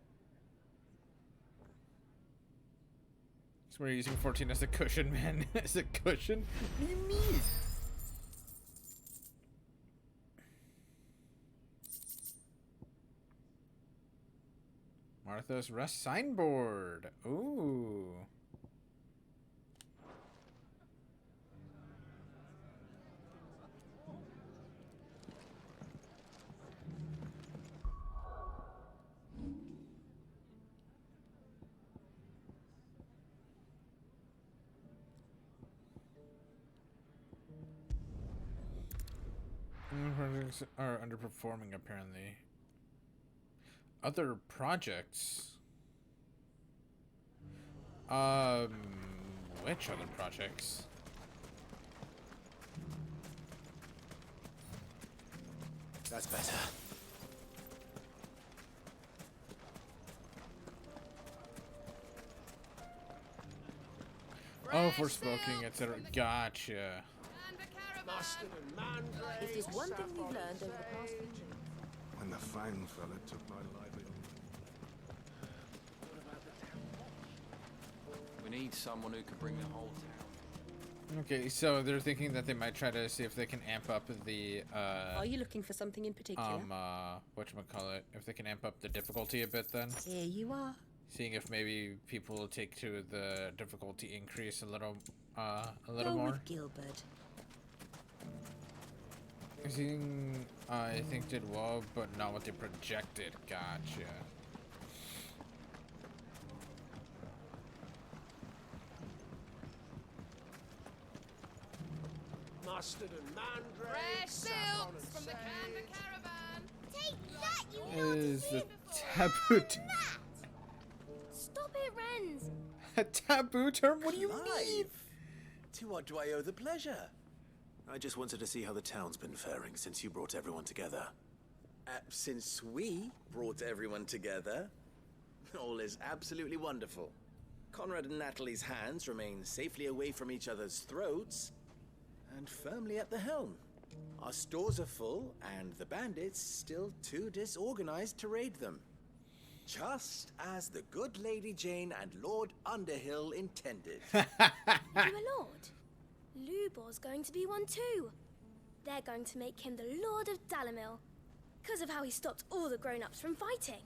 So we're using 14 as a cushion, man. As a cushion? What do you mean? Martha's Rest signboard. Ooh. Projects are underperforming, apparently. Other projects? Which other projects? That's better. Oh, for smoking, etc. Gotcha. If there's one thing we've learned over the past few years. When the Fang fella took my livelihood. We need someone who can bring the whole town. Okay, so they're thinking that they might try to see if they can amp up the, Are you looking for something in particular? whatchamacallit, if they can amp up the difficulty a bit then? Here you are. Seeing if maybe people will take to the difficulty increase a little Go more. with Gilbert. Seeing, I think did well, but not what they projected. Gotcha. Mustard and mandrake. Fresh silks from the Canva caravan. Take that, you Is the naughty taboo Stop it, Renz! a taboo term? What do you mean? Clive! To what do I owe the pleasure? I just wanted to see how the town's been faring since you brought everyone together. Since we brought everyone together, all is absolutely wonderful. Conrad and Natalie's hands remain safely away from each other's throats and firmly at the helm. Our stores are full, and the bandits still too disorganized to raid them. Just as the good Lady Jane and Lord Underhill intended. You a lord? Lubor's going to be one too. They're going to make him the Lord of Dalamil, because of how he stopped all the grown-ups from fighting.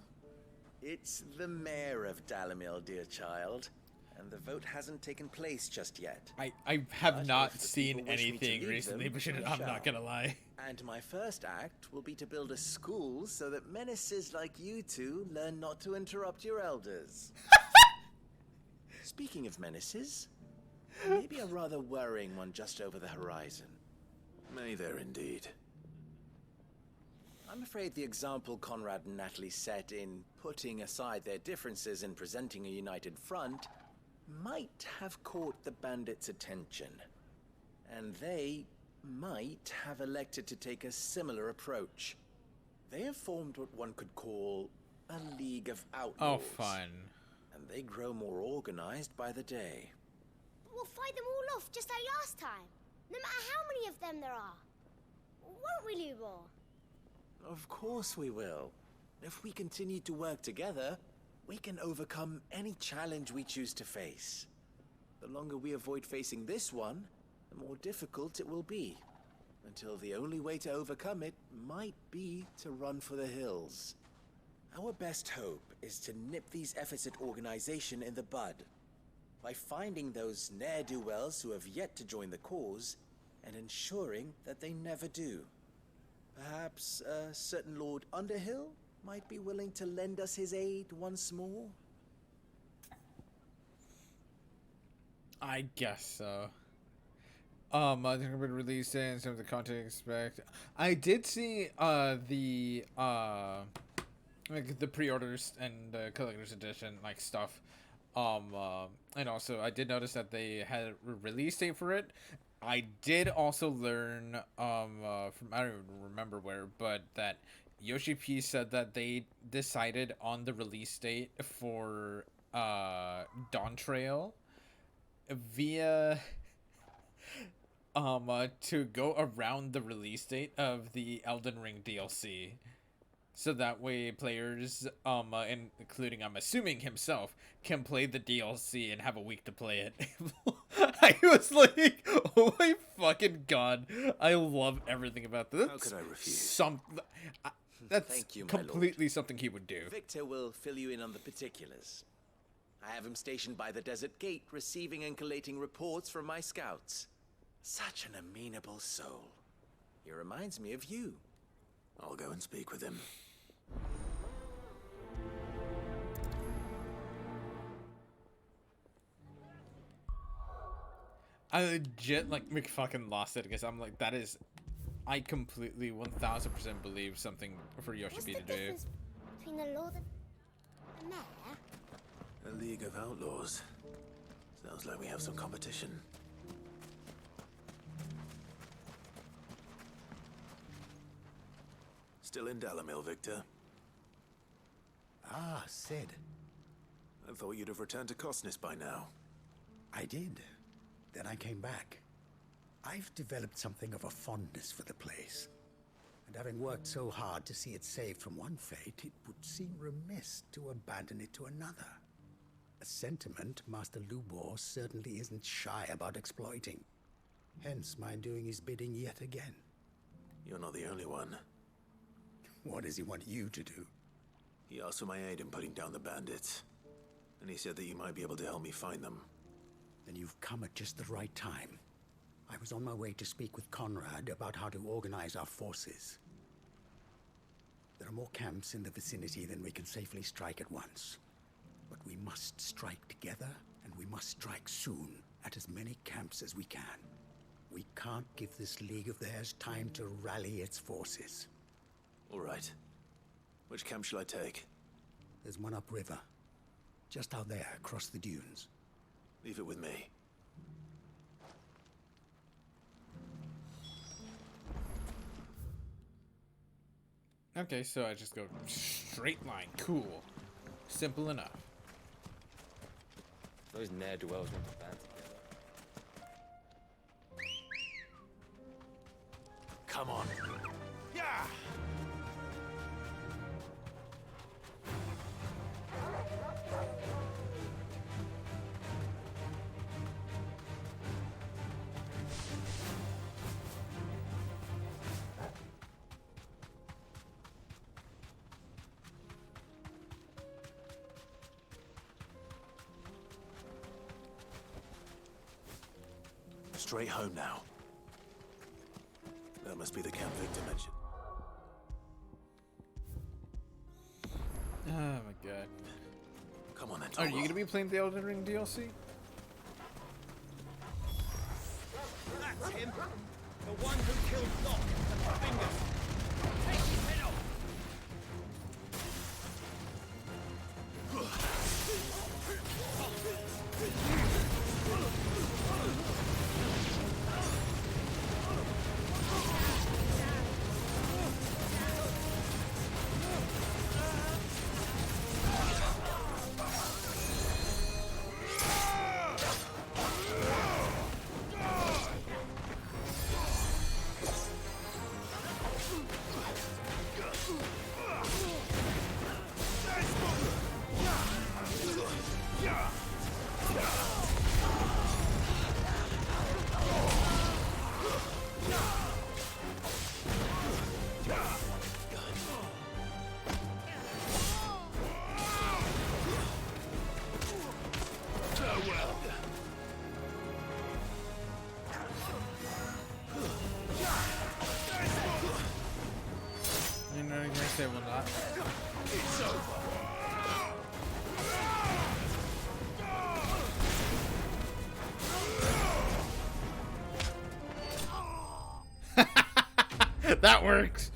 It's the mayor of Dalamil, dear child. And the vote hasn't taken place just yet. I have But not if the seen people wish me to anything lead recently, them, but I I'm not shall. gonna lie. And my first act will be to build a school so that menaces like you two learn not to interrupt your elders. Speaking of menaces, maybe a rather worrying one just over the horizon. May there indeed. I'm afraid the example Conrad and Natalie set in putting aside their differences and presenting a united front might have caught the bandits' attention. And they might have elected to take a similar approach. They have formed what one could call a League of Outlaws. Oh, fun. And they grow more organized by the day. We'll fight them all off just like last time, no matter how many of them there are. Won't we, Lubor? Of course we will. If we continue to work together, we can overcome any challenge we choose to face. The longer we avoid facing this one, the more difficult it will be. Until the only way to overcome it might be to run for the hills. Our best hope is to nip these efforts at organization in the bud. By finding those ne'er-do-wells who have yet to join the cause, and ensuring that they never do. Perhaps a certain Lord Underhill might be willing to lend us his aid once more? I guess so. I think I'm gonna release it and some of the content expect. I did see the like the pre-orders and the collector's edition like stuff. And also I did notice that they had a release date for it. I did also learn from I don't even remember where, but that Yoshi P said that they decided on the release date for Dawn Trail via to go around the release date of the Elden Ring DLC. So that way players, including I'm assuming himself, can play the DLC and have a week to play it. I was like, oh my fucking god, I love everything about this. How could I refuse? That's Thank you, my completely something he would do. Victor will fill you in on the particulars. I have him stationed by the desert gate, receiving and collating reports from my scouts. Such an amenable soul. He reminds me of you. I'll go and speak with him. I legit like fucking lost it because I'm like, that is I completely 1000% believe something for Yoshi B to do. Difference between the Lord and the Mayor? A League of Outlaws. Sounds like we have some competition. Still in Dalamil, Victor? Ah, Sid. I thought you'd have returned to Cosnis by now. I did. Then I came back. I've developed something of a fondness for the place. And having worked so hard to see it saved from one fate, it would seem remiss to abandon it to another. A sentiment Master Lubor certainly isn't shy about exploiting. Hence my doing his bidding yet again. You're not the only one. What does he want you to do? He asked for my aid in putting down the bandits. And he said that you might be able to help me find them. Then you've come at just the right time. I was on my way to speak with Conrad about how to organize our forces. There are more camps in the vicinity than we can safely strike at once. But we must strike together, and we must strike soon at as many camps as we can. We can't give this league of theirs time to rally its forces. All right. Which camp shall I take? There's one upriver. Just out there, across the dunes. Leave it with me. Okay, so I just go straight line. Cool. Simple enough. Those ne'er-do-wells want to band together. Come on. Yeah! Straight home now. That must be the camp Victor mentioned. Oh my god. Come on then, Are Tom. you gonna be playing the Elden Ring DLC? That's him! The one who killed Locke and the Fingers! Take his head off! You know, you're gonna say well not. It's over! That works.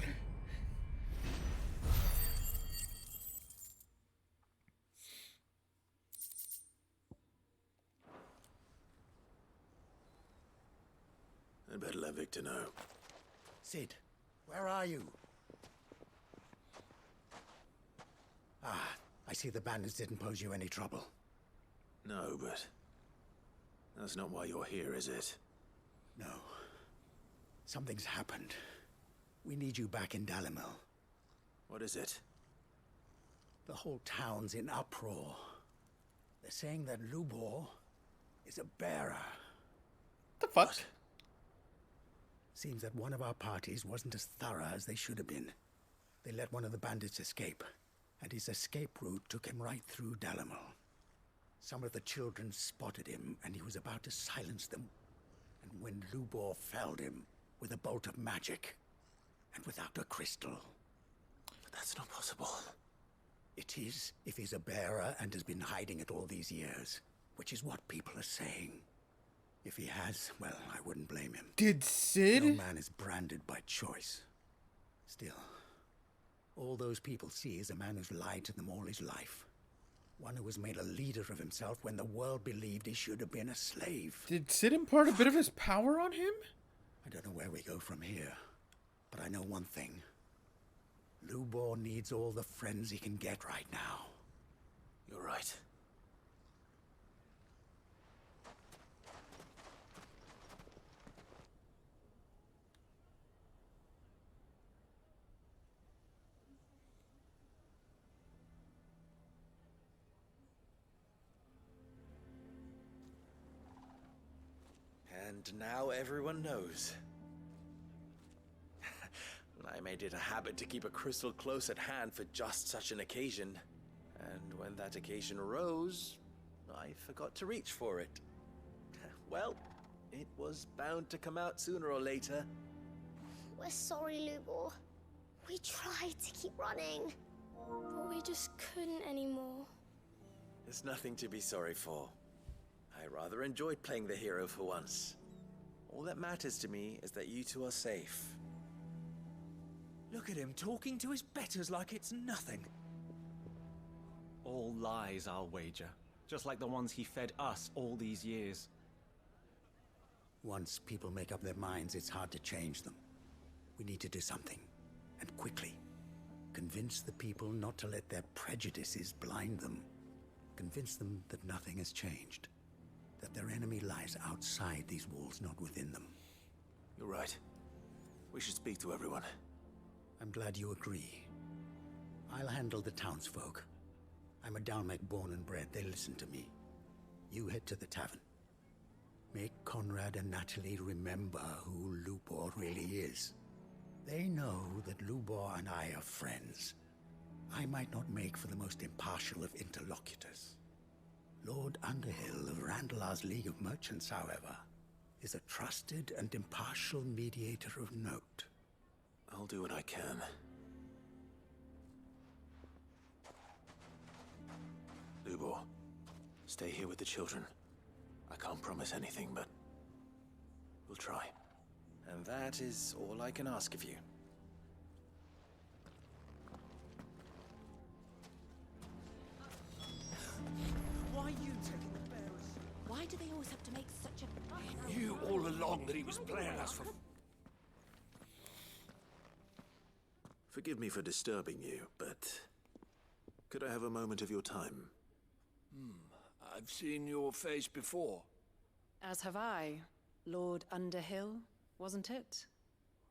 I'd better let Victor know. Sid, where are you? Ah, I see the bandits didn't pose you any trouble. No, but that's not why you're here, is it? No. Something's happened. We need you back in Dalamil. What is it? The whole town's in uproar. They're saying that Lubor is a bearer. The fuck? Seems that one of our parties wasn't as thorough as they should have been. They let one of the bandits escape, and his escape route took him right through Dalamil. Some of the children spotted him, and he was about to silence them. And when Lubor felled him with a bolt of magic, and without a crystal. But that's not possible. It is, if he's a bearer and has been hiding it all these years, which is what people are saying. If he has, well, I wouldn't blame him. Did Sid? No man is branded by choice. Still, all those people see is a man who's lied to them all his life. One who was made a leader of himself when the world believed he should have been a slave. Did Sid impart a bit of his power on him? I don't know where we go from here, but I know one thing. Lubor needs all the friends he can get right now. You're right. And now everyone knows. I made it a habit to keep a crystal close at hand for just such an occasion. And when that occasion arose, I forgot to reach for it. Well, it was bound to come out sooner or later. We're sorry, Lubor. We tried to keep running. But we just couldn't anymore. There's nothing to be sorry for. I rather enjoyed playing the hero for once. All that matters to me is that you two are safe. Look at him talking to his betters like it's nothing. All lies, I'll wager. Just like the ones he fed us all these years. Once people make up their minds, it's hard to change them. We need to do something, and quickly. Convince the people not to let their prejudices blind them. Convince them that nothing has changed. That their enemy lies outside these walls, not within them. You're right. We should speak to everyone. I'm glad you agree. I'll handle the townsfolk. I'm a Dalmec born and bred. They listen to me. You head to the tavern. Make Conrad and Natalie remember who Lubor really is. They know that Lubor and I are friends. I might not make for the most impartial of interlocutors. Lord Underhill of Randalar's League of Merchants, however, is a trusted and impartial mediator of note. I'll do what I can. Lubor, stay here with the children. I can't promise anything, but we'll try. And that is all I can ask of you. Why are you taking the bearers? Why do they always have to make such a... Knew all along that he was playing us for... Forgive me for disturbing you, but could I have a moment of your time? I've seen your face before. As have I. Lord Underhill, wasn't it?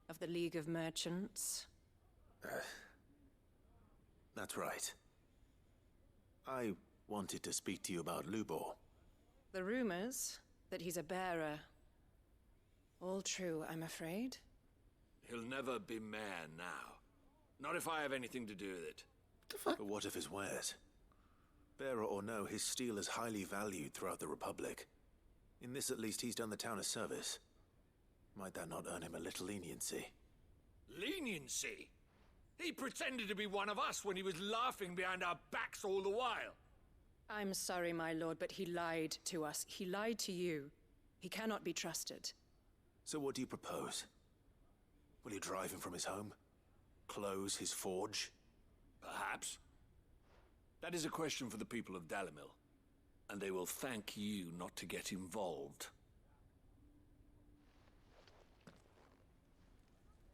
Of the League of Merchants. That's right. I wanted to speak to you about Lubor. The rumors that he's a bearer. All true, I'm afraid. He'll never be mayor now. Not if I have anything to do with it. But what of his wares? Bearer or no, his steel is highly valued throughout the Republic. In this, at least, he's done the town a service. Might that not earn him a little leniency? Leniency? He pretended to be one of us when he was laughing behind our backs all the while. I'm sorry, my lord, but he lied to us. He lied to you. He cannot be trusted. So what do you propose? Will you drive him from his home? Close his forge? Perhaps. That is a question for the people of Dalimil. And they will thank you not to get involved.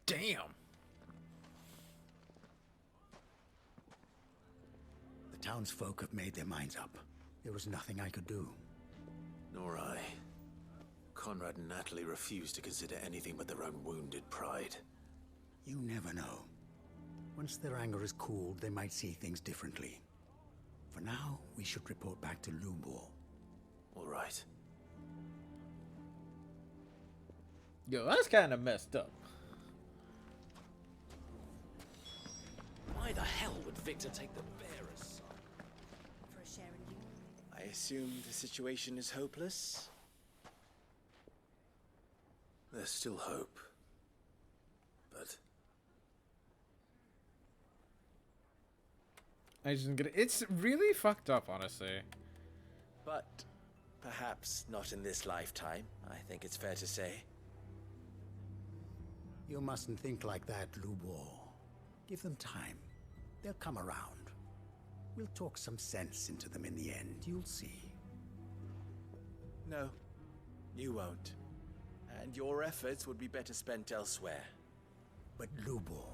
Damn. The townsfolk have made their minds up. There was nothing I could do. Nor I. Conrad and Natalie refuse to consider anything but their own wounded pride. You never know. Once their anger is cooled, they might see things differently. For now, we should report back to Lubor. All right. Yo, that's kind of messed up. Why the hell would Victor take the bearer's side? For a share in you? I assume the situation is hopeless? There's still hope. But I just gonna. It's really fucked up, honestly. But Perhaps not in this lifetime, I think it's fair to say. You mustn't think like that, Lubor. Give them time. They'll come around. We'll talk some sense into them in the end, you'll see. No, you won't. And your efforts would be better spent elsewhere. But Lubor...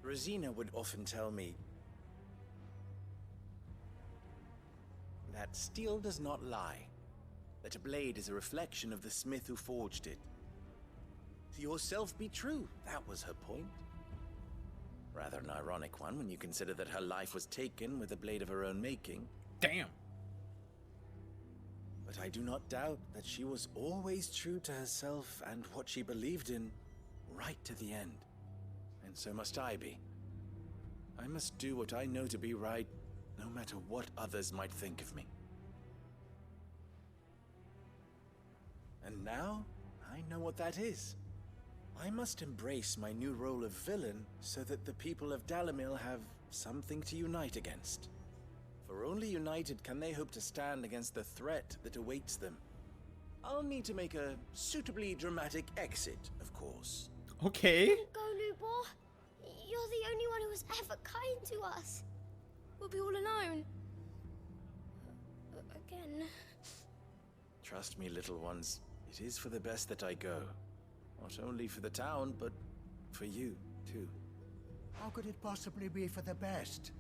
Rosina would often tell me that steel does not lie, that a blade is a reflection of the smith who forged it. To yourself be true, that was her point. Rather an ironic one when you consider that her life was taken with a blade of her own making. Damn. But I do not doubt that she was always true to herself and what she believed in, right to the end. And so must I be. I must do what I know to be right, no matter what others might think of me. And now, I know what that is. I must embrace my new role of villain so that the people of Dalimil have something to unite against. For only united can they hope to stand against the threat that awaits them. I'll need to make a suitably dramatic exit, of course. Okay. Don't go, Lubor. You're the only one who was ever kind to us. We'll be all alone. Again. Trust me, little ones. It is for the best that I go. Not only for the town, but for you, too. How could it possibly be for the best?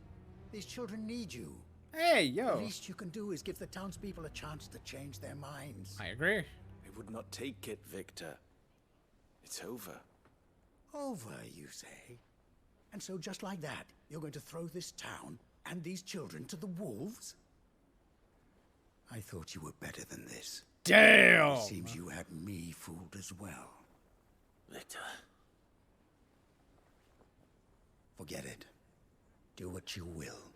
These children need you. Hey, yo. The least you can do is give the townspeople a chance to change their minds. I agree. I would not take it, Victor. It's over. Over, you say? And so just like that, you're going to throw this town and these children to the wolves? I thought you were better than this. Damn! It seems you had me fooled as well. Victor. Forget it. Do what you will.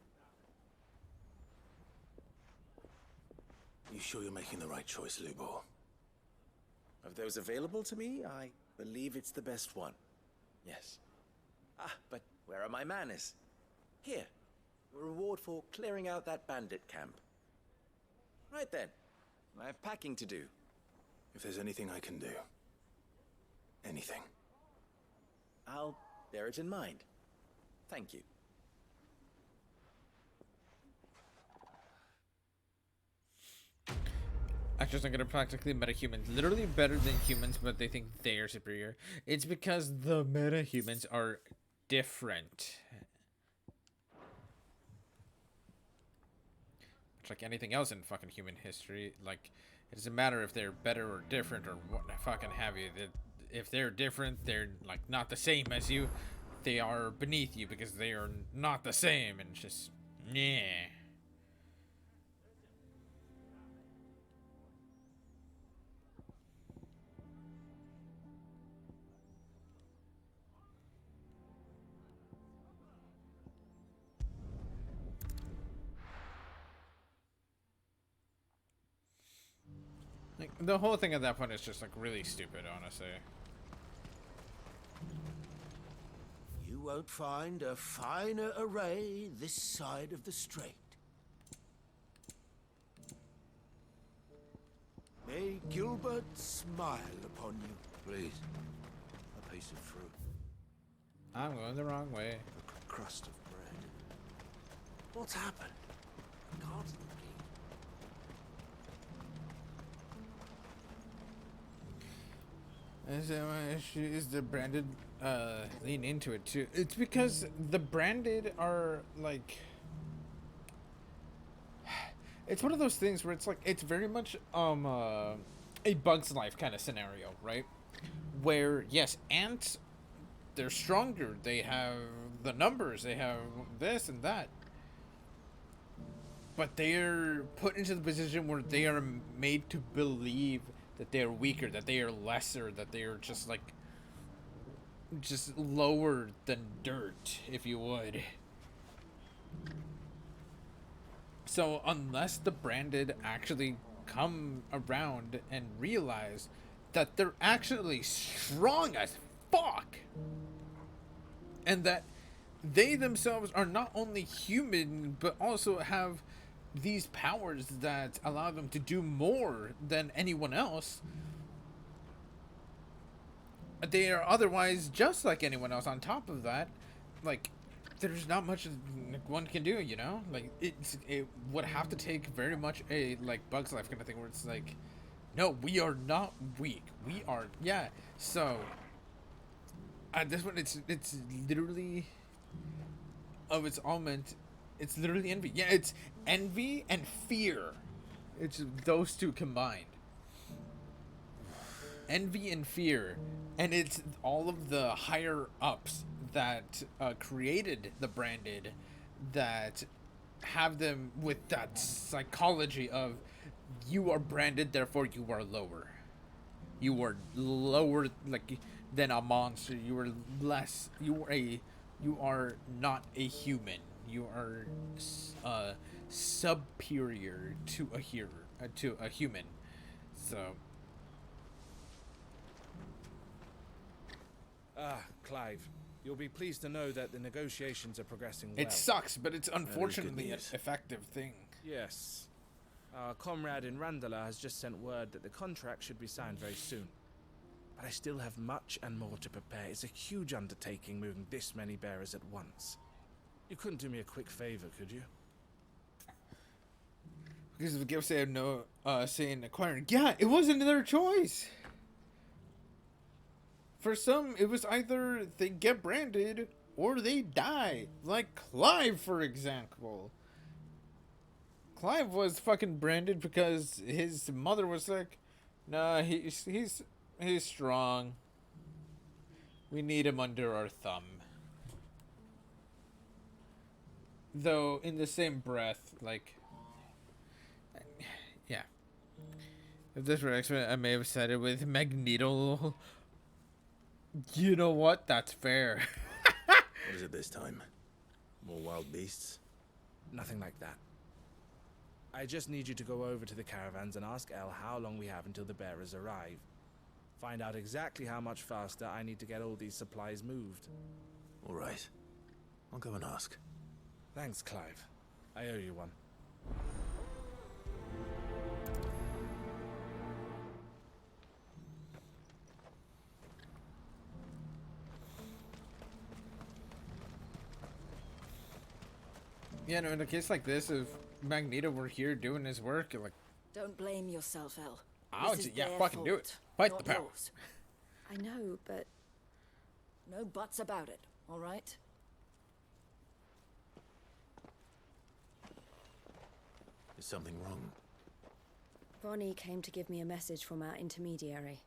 You sure you're making the right choice, Lubor? Of those available to me, I believe it's the best one. Yes. Ah, but where are my manners? Here. A reward for clearing out that bandit camp. Right then. I have packing to do. If there's anything I can do. Anything. I'll bear it in mind. Thank you. Actors are gonna practically metahumans, literally better than humans, but they think they are superior. It's because the metahumans are different. It's like anything else in fucking human history. Like, it doesn't matter if they're better or different or what fucking have you. If they're different, they're like not the same as you. They are beneath you because they are not the same, and it's just yeah. Like, the whole thing at that point is just like really stupid, honestly. You won't find a finer array this side of the strait. May Gilbert smile upon you. Please, a piece of fruit. I'm going the wrong way. A crust of bread. What's happened? Cards of the My issue is the branded lean into it too. It's because the branded are like, it's one of those things where it's like, it's very much a Bug's Life kind of scenario, right? Where yes, ants, they're stronger, they have the numbers, they have this and that, but they're put into the position where they are made to believe that they are weaker, that they are lesser, that they are just like, just lower than dirt, if you would. So unless the branded actually come around and realize that they're actually strong as fuck, and that they themselves are not only human, but also have these powers that allow them to do more than anyone else, they are otherwise just like anyone else. On top of that, like, there's not much one can do, you know? Like, it would have to take very much a, like, Bug's Life kind of thing, where it's like, no, we are not weak. We are, yeah. So, this one, it's literally, of its element, it's literally envy. Yeah, it's envy and fear. It's those two combined. Envy and fear. And it's all of the higher ups that created the branded, that have them with that psychology of, you are branded, therefore you are lower. You are lower, like, than a monster. You are less. You are not a human. You are superior to a human. So. Clive, you'll be pleased to know that the negotiations are progressing well. It sucks, but it's unfortunately an effective thing. Yes. Our comrade in Randala has just sent word that the contract should be signed very soon. But I still have much and more to prepare. It's a huge undertaking moving this many bearers at once. You couldn't do me a quick favor, could you? Because the gifts they have no say in acquiring. Yeah, it wasn't their choice. For some, it was either they get branded or they die. Like Clive, for example. Clive was fucking branded because his mother was like, nah, he's strong. We need him under our thumb. Though, in the same breath, like, yeah. If this were X-Men, I may have said it with Magneto. You know what? That's fair. What is it this time? More wild beasts? Nothing like that. I just need you to go over to the caravans and ask El how long we have until the bearers arrive. Find out exactly how much faster I need to get all these supplies moved. All right. I'll go and ask. Thanks, Clive. I owe you one. Yeah, no, in a case like this, if Magneto were here doing his work, like... Don't blame yourself, El. I would say, yeah, fucking do it. Fight the power. Yours. I know, but... No buts about it, all right? Is something wrong? Bonnie came to give me a message from our intermediary.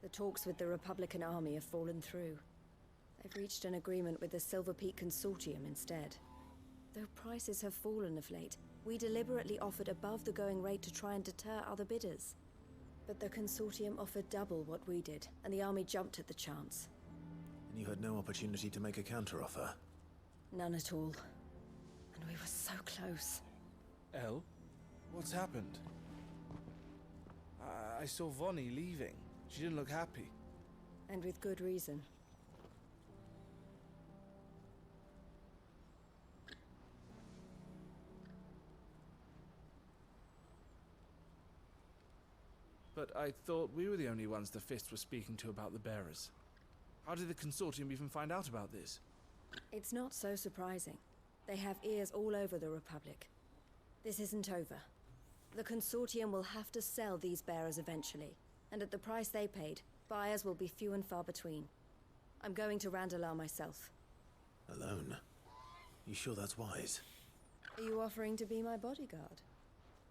The talks with the Republican army have fallen through. They've reached an agreement with the Silver Peak Consortium instead. Though prices have fallen of late, we deliberately offered above the going rate to try and deter other bidders. But the Consortium offered double what we did, and the army jumped at the chance. And you had no opportunity to make a counteroffer? None at all. And we were so close. El? What's happened? I saw Vonnie leaving. She didn't look happy. And with good reason. But I thought we were the only ones the Fist was speaking to about the bearers. How did the Consortium even find out about this? It's not so surprising. They have ears all over the Republic. This isn't over. The Consortium will have to sell these bearers eventually, and at the price they paid, buyers will be few and far between. I'm going to Randalar myself. Alone? You sure that's wise? Are you offering to be my bodyguard?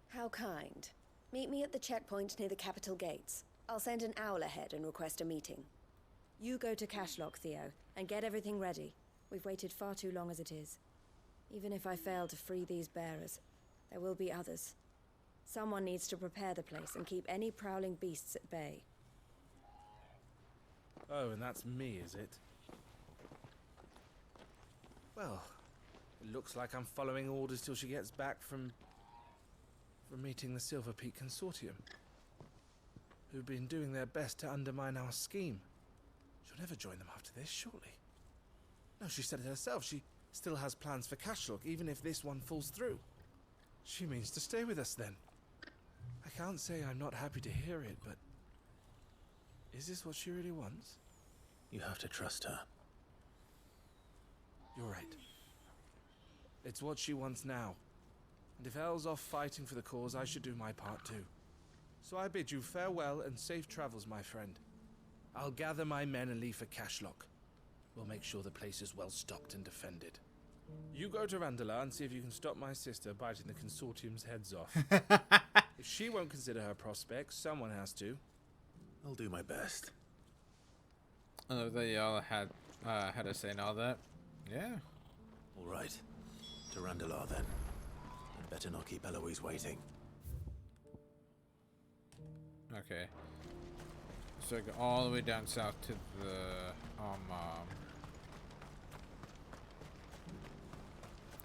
How kind. Meet me at the checkpoint near the capital gates. I'll send an owl ahead and request a meeting. You go to Cashlock, Theo, and get everything ready. We've waited far too long as it is. Even if I fail to free these bearers, there will be others. Someone needs to prepare the place and keep any prowling beasts at bay. Oh, and that's me, is it? Well, it looks like I'm following orders till she gets back from meeting the Silver Peak Consortium, who've been doing their best to undermine our scheme. She'll never join them after this, surely. No, she said it herself. She still has plans for Cashlock, even if this one falls through. She means to stay with us then. I can't say I'm not happy to hear it, but is this what she really wants? You have to trust her. You're right. It's what she wants now. And if Elle's off fighting for the cause, I should do my part too. So I bid you farewell and safe travels, my friend. I'll gather my men and leave for Cashlock. We'll make sure the place is well stocked and defended. You go to Randala and see if you can stop my sister biting the consortium's heads off. If she won't consider her prospects, someone has to. I'll do my best. I love that y'all had a say in all that. Yeah. All right. To Randalar then. I'd better not keep Eloise waiting. Okay. So I go all the way down south to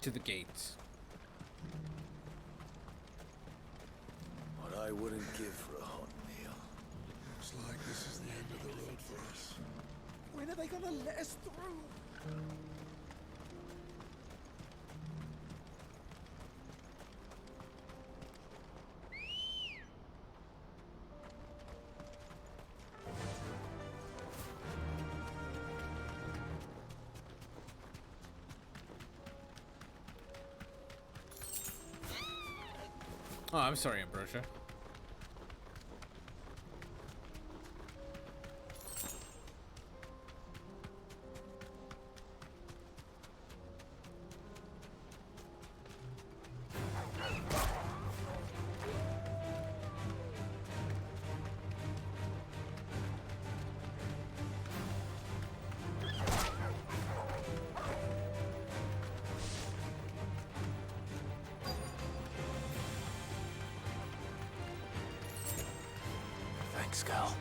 the gates. What I wouldn't give for a hot meal. Looks like this is the end of the road for us. When are they gonna let us through? Oh, I'm sorry, Ambrosia. Thanks, Cal.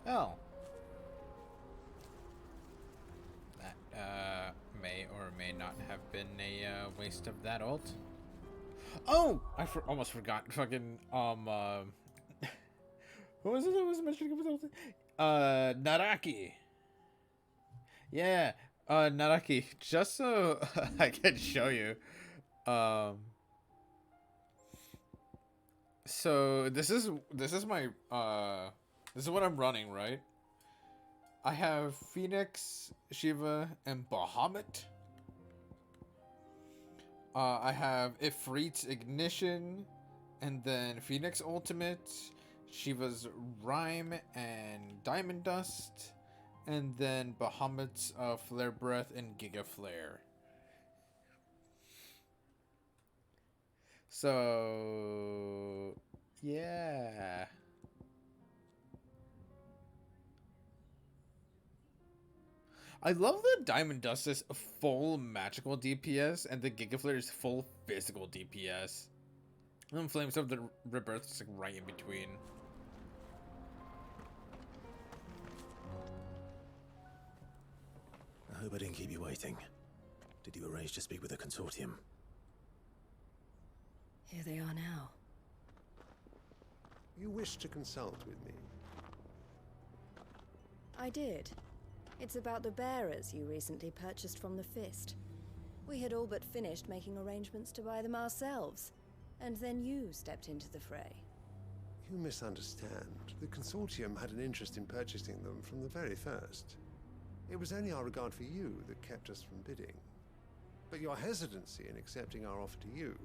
Oh. That may or may not have been a waste of that ult. Oh, I almost forgot. Fucking what was it that was mentioning? Naraki. Yeah, Naraki. Just so I can show you. So this is my this is what I'm running, right? I have Phoenix, Shiva, and Bahamut. I have Ifrit's Ignition, and then Phoenix Ultimate, Shiva's Rhyme and Diamond Dust, and then Bahamut's Flare Breath and Giga Flare. So, yeah. I love that Diamond Dust is full magical DPS and the Giga Flare is full physical DPS. And then Flames of the Rebirth is like right in between. I hope I didn't keep you waiting. Did you arrange to speak with the consortium? Here they are now. You wish to consult with me? I did. It's about the bearers you recently purchased from the Fist. We had all but finished making arrangements to buy them ourselves, and then you stepped into the fray. You misunderstand. The consortium had an interest in purchasing them from the very first. It was only our regard for you that kept us from bidding. But your hesitancy in accepting our offer to you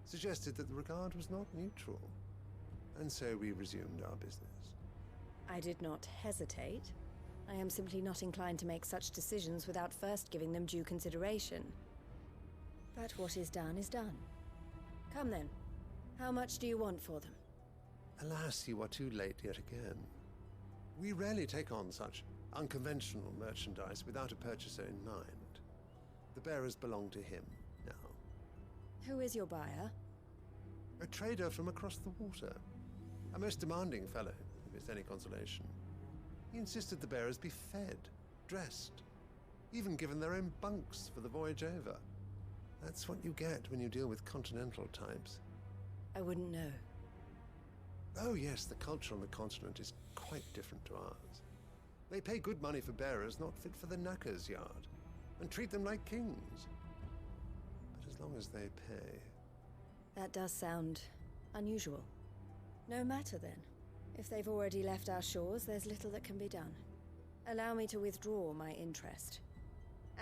suggested that the regard was not mutual. And so we resumed our business. I did not hesitate. I am simply not inclined to make such decisions without first giving them due consideration. But what is done is done. Come then. How much do you want for them? Alas, you are too late yet again. We rarely take on such unconventional merchandise without a purchaser in mind. The bearers belong to him now. Who is your buyer? A trader from across the water. A most demanding fellow, if it's any consolation. He insisted the bearers be fed, dressed, even given their own bunks for the voyage over. That's what you get when you deal with continental types. I wouldn't know. Oh yes, the culture on the continent is quite different to ours. They pay good money for bearers not fit for the knacker's yard, and treat them like kings. But as long as they pay... That does sound unusual. No matter then. If they've already left our shores, there's little that can be done. Allow me to withdraw my interest.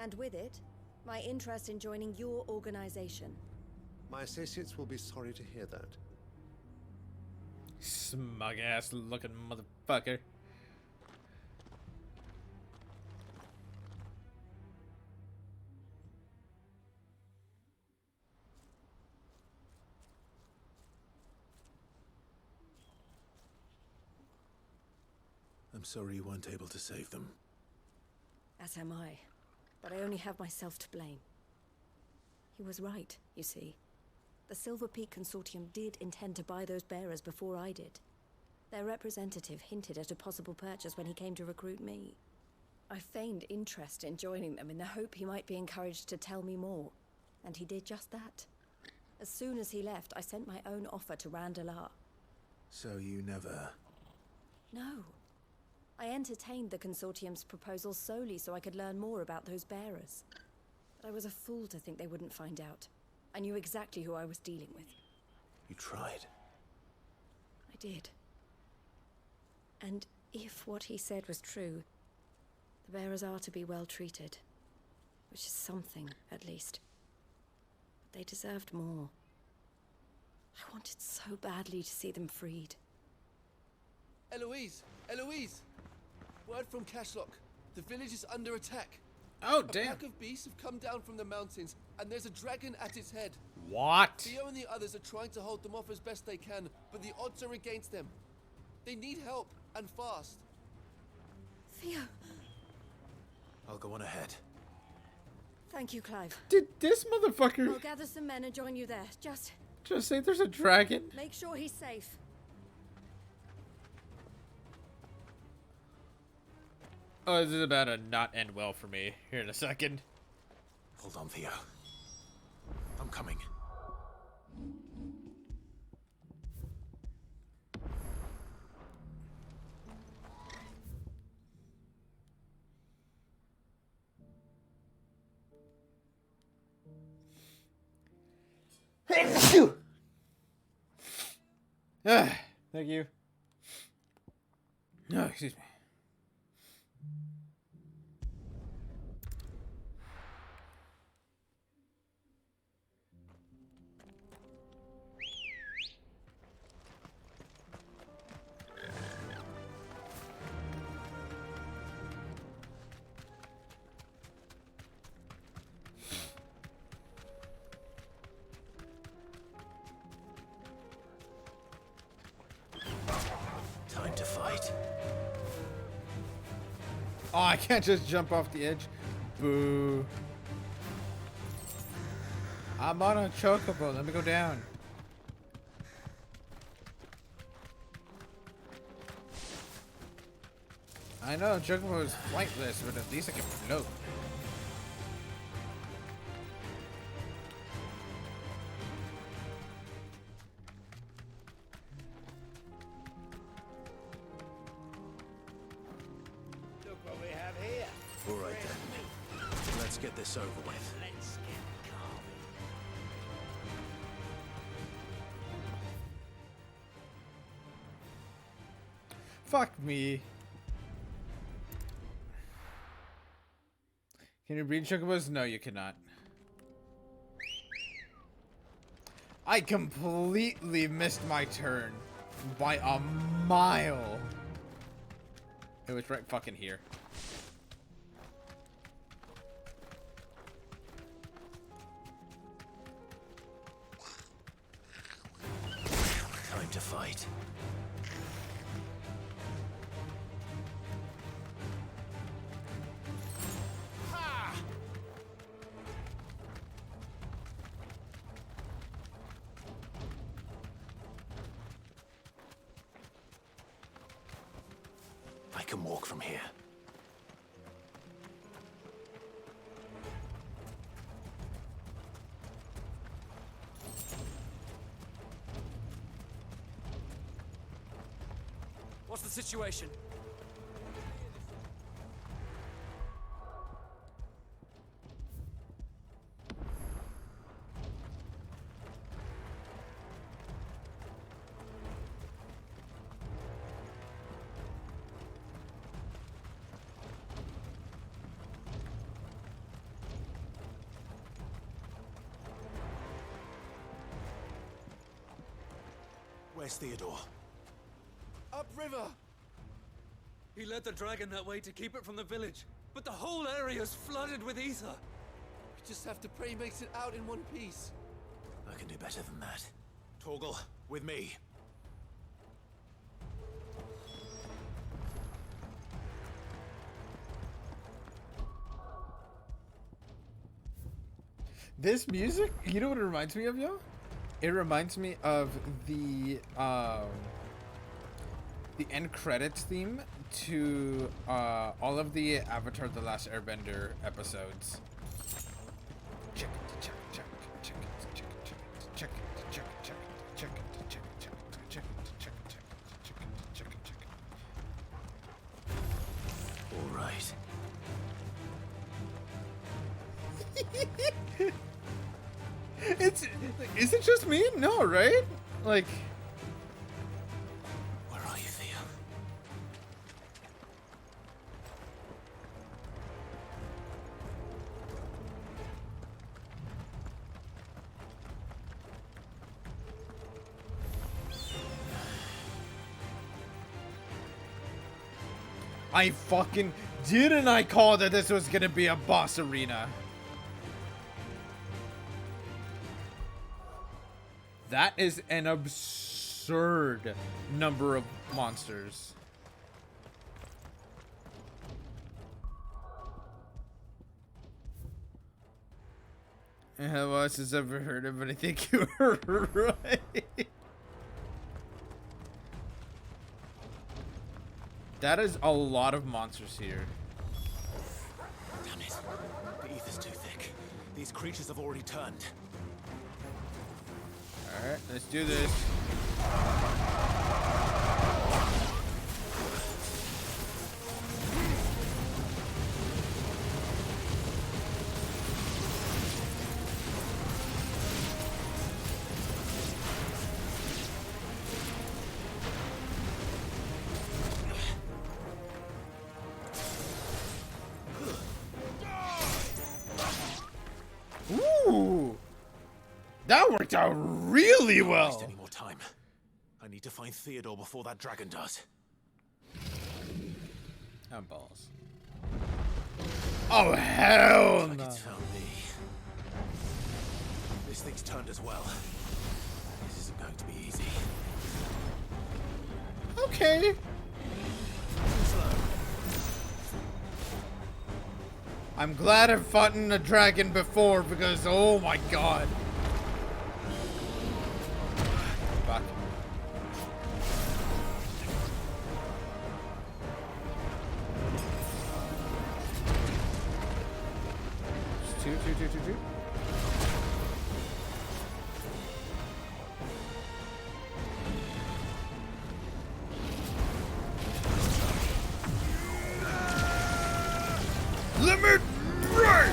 And with it, my interest in joining your organization. My associates will be sorry to hear that. Smug ass looking motherfucker. I'm sorry you weren't able to save them. As am I. But I only have myself to blame. He was right, you see. The Silver Peak Consortium did intend to buy those bearers before I did. Their representative hinted at a possible purchase when he came to recruit me. I feigned interest in joining them in the hope he might be encouraged to tell me more. And he did just that. As soon as he left, I sent my own offer to Randalar. So you never... No. I entertained the Consortium's proposal solely so I could learn more about those bearers. But I was a fool to think they wouldn't find out. I knew exactly who I was dealing with. You tried. I did. And if what he said was true, the bearers are to be well treated. Which is something, at least. But they deserved more. I wanted so badly to see them freed. Eloise! Eloise! Word from Cashlock. The village is under attack. Oh, damn. A pack of beasts have come down from the mountains, and there's a dragon at its head. What? Theo and the others are trying to hold them off as best they can, but the odds are against them. They need help, and fast. Theo. I'll go on ahead. Thank you, Clive. Did this motherfucker I'll gather some men and join you there. Just say there's a dragon? make sure he's safe. Oh, this is about to not end well for me here in a second. Hold on, Theo. I'm coming. Thank you. No, excuse me. Time to fight. Oh, I can't just jump off the edge. Boo. I'm on a chocobo. Let me go down. I know chocobo is flightless, but at least I can float. Look what we have here. All right then. Let's get this over with. Let's get carving. Fuck me. Can you breed chocobos? No, you cannot. I completely missed my turn by a mile. It was right fucking here. Time to fight. can walk from here. What's the situation? Where's Theodore? Upriver! He led the dragon that way to keep it from the village, but the whole area's flooded with ether. We just have to pray he makes it out in one piece. I can do better than that. Torgal, with me. This music, you know what it reminds me of, yo? It reminds me of the end credits theme to all of the Avatar: The Last Airbender episodes. Check it, check it, check it, check it, check it, check it, check it, check it, check it, check it, check it, check it, check it, check it, check it, check it. All right. Is it just me? No, right? Like, where are you, Theo? I fucking didn't I call that this was gonna be a boss arena? That is an absurd number of monsters. Who else has ever heard of it? I think you were right. That is a lot of monsters here. Damn it. The ether's too thick. These creatures have already turned. Alright, let's do this. Ooh! That worked out really Don't waste well. any more time. I need to find Theodore before that dragon does. Oh, balls. Oh, hell Looks like no. it's found me. This thing's turned as well. This isn't going to be easy. Okay. I'm glad I've fought a dragon before because, oh my god. Fuck. Just two. Limit break!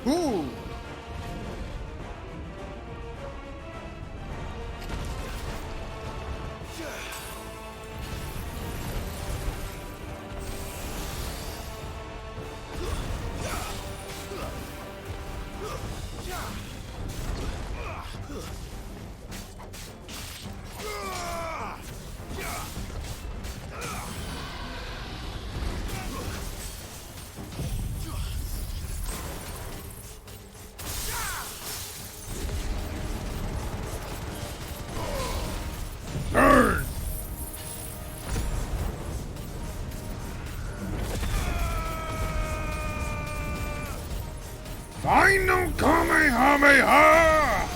Ooh! Burn! Final Kamehameha!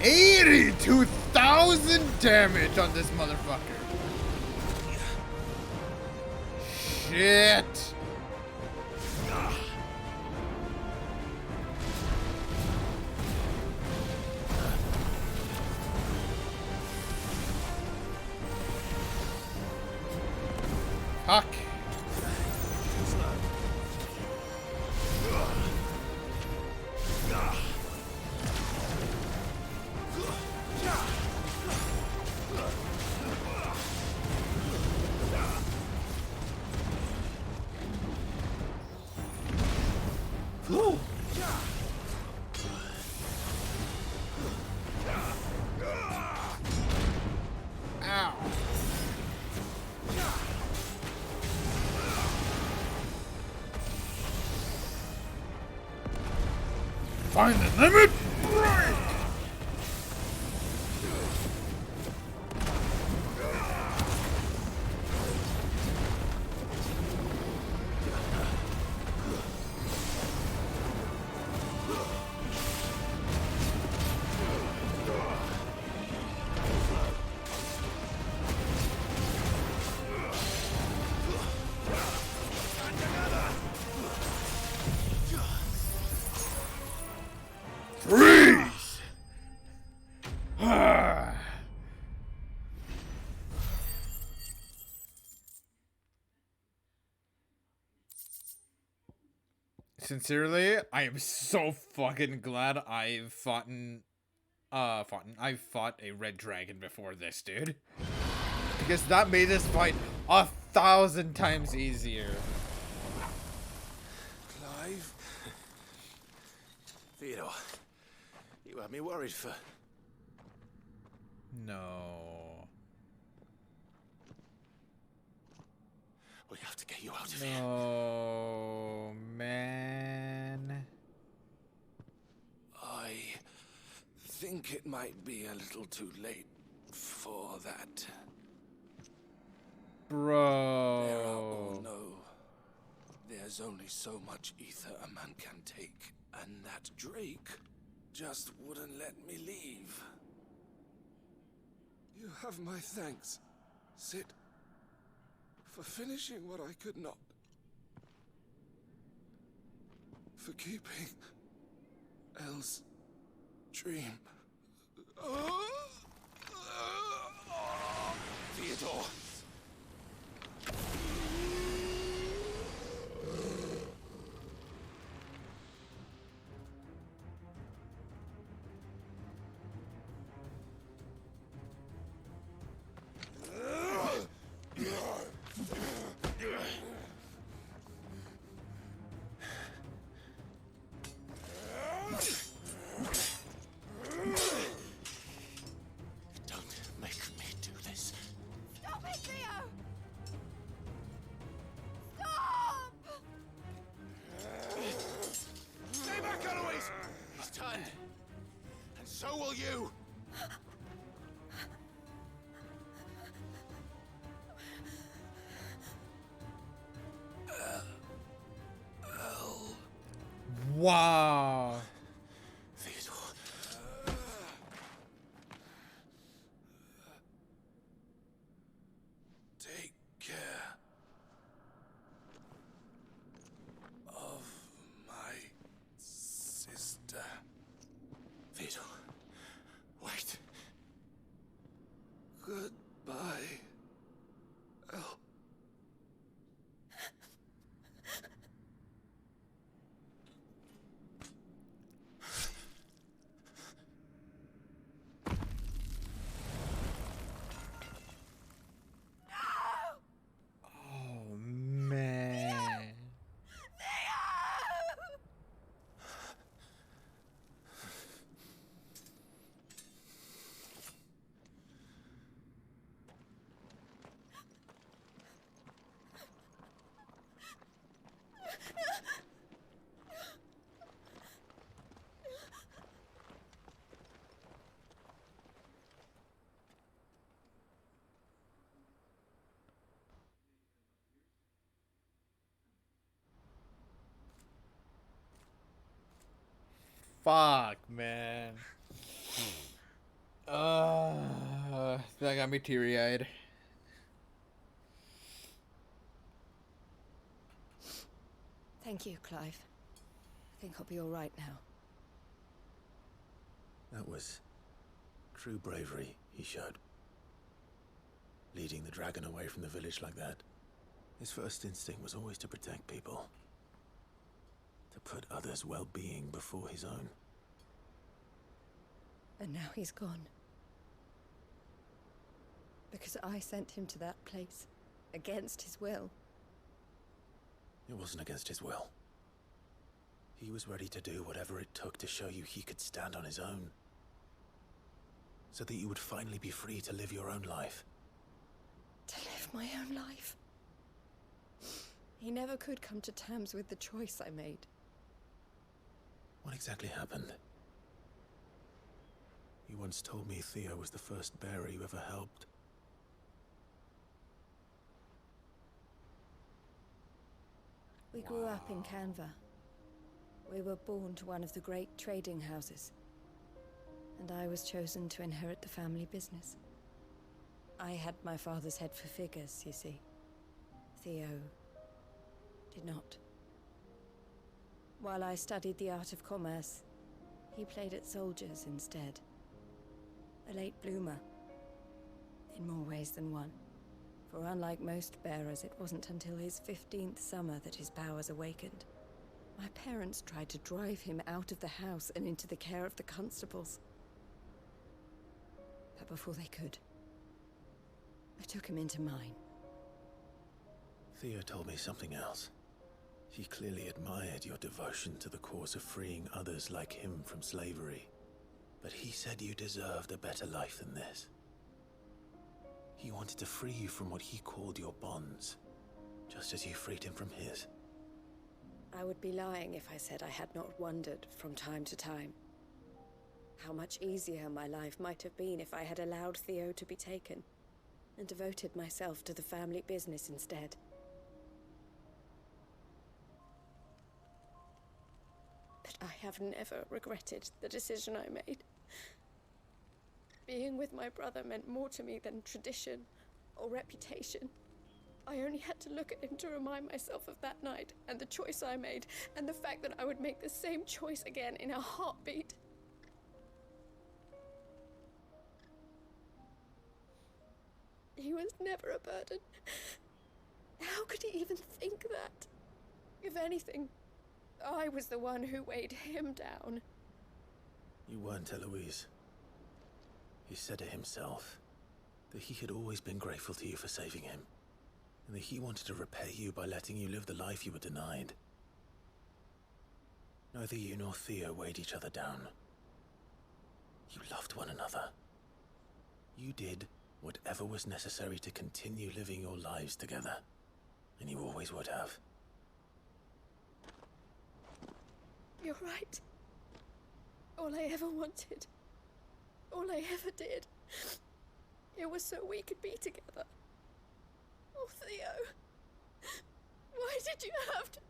$82,000 damage on this motherfucker. Shit. Fuck. Ooh. Ow. Find the limit, break! Freeze! Sincerely, I am so fucking glad I've fought a red dragon before this, dude. Because that made this fight 1,000 times easier. Clive? Theodore, you had me worried for... No. We have to get you out of here. No, man. I think it might be a little too late for that. Bro. There are all know there's only so much ether a man can take, and that Drake just wouldn't let me leave. You have my thanks, Sid, for finishing what I could not. For keeping Elle's dream. Theodore. So will you! Wow. Theodore. Take care of my sister. Theodore, wait. Fuck, man. That got me teary-eyed. Thank you, Clive. I think I'll be all right now. That was true bravery he showed. Leading the dragon away from the village like that. His first instinct was always to protect people. To put others' well-being before his own. And now he's gone. Because I sent him to that place, against his will. It wasn't against his will. He was ready to do whatever it took to show you he could stand on his own. So that you would finally be free to live your own life. To live my own life. He never could come to terms with the choice I made. What exactly happened? You once told me Theo was the first bearer you ever helped. We grew up in Canva. We were born to one of the great trading houses. And I was chosen to inherit the family business. I had my father's head for figures, you see. Theo did not. While I studied the art of commerce, he played at soldiers instead. A late bloomer, in more ways than one. For unlike most bearers, it wasn't until his 15th summer that his powers awakened. My parents tried to drive him out of the house and into the care of the constables. But before they could, I took him into mine. Theo told me something else. He clearly admired your devotion to the cause of freeing others like him from slavery. But he said you deserved a better life than this. He wanted to free you from what he called your bonds, just as you freed him from his. I would be lying if I said I had not wondered from time to time how much easier my life might have been if I had allowed Theo to be taken and devoted myself to the family business instead. But I have never regretted the decision I made. Being with my brother meant more to me than tradition or reputation. I only had to look at him to remind myself of that night and the choice I made and the fact that I would make the same choice again in a heartbeat. He was never a burden. How could he even think that? If anything, I was the one who weighed him down. You weren't, Eloise. He said it himself, that he had always been grateful to you for saving him, and that he wanted to repay you by letting you live the life you were denied. Neither you nor Theo weighed each other down. You loved one another. You did whatever was necessary to continue living your lives together, and you always would have. You're right. All I ever wanted, all I ever did, it was so we could be together. Oh, Theo, why did you have to...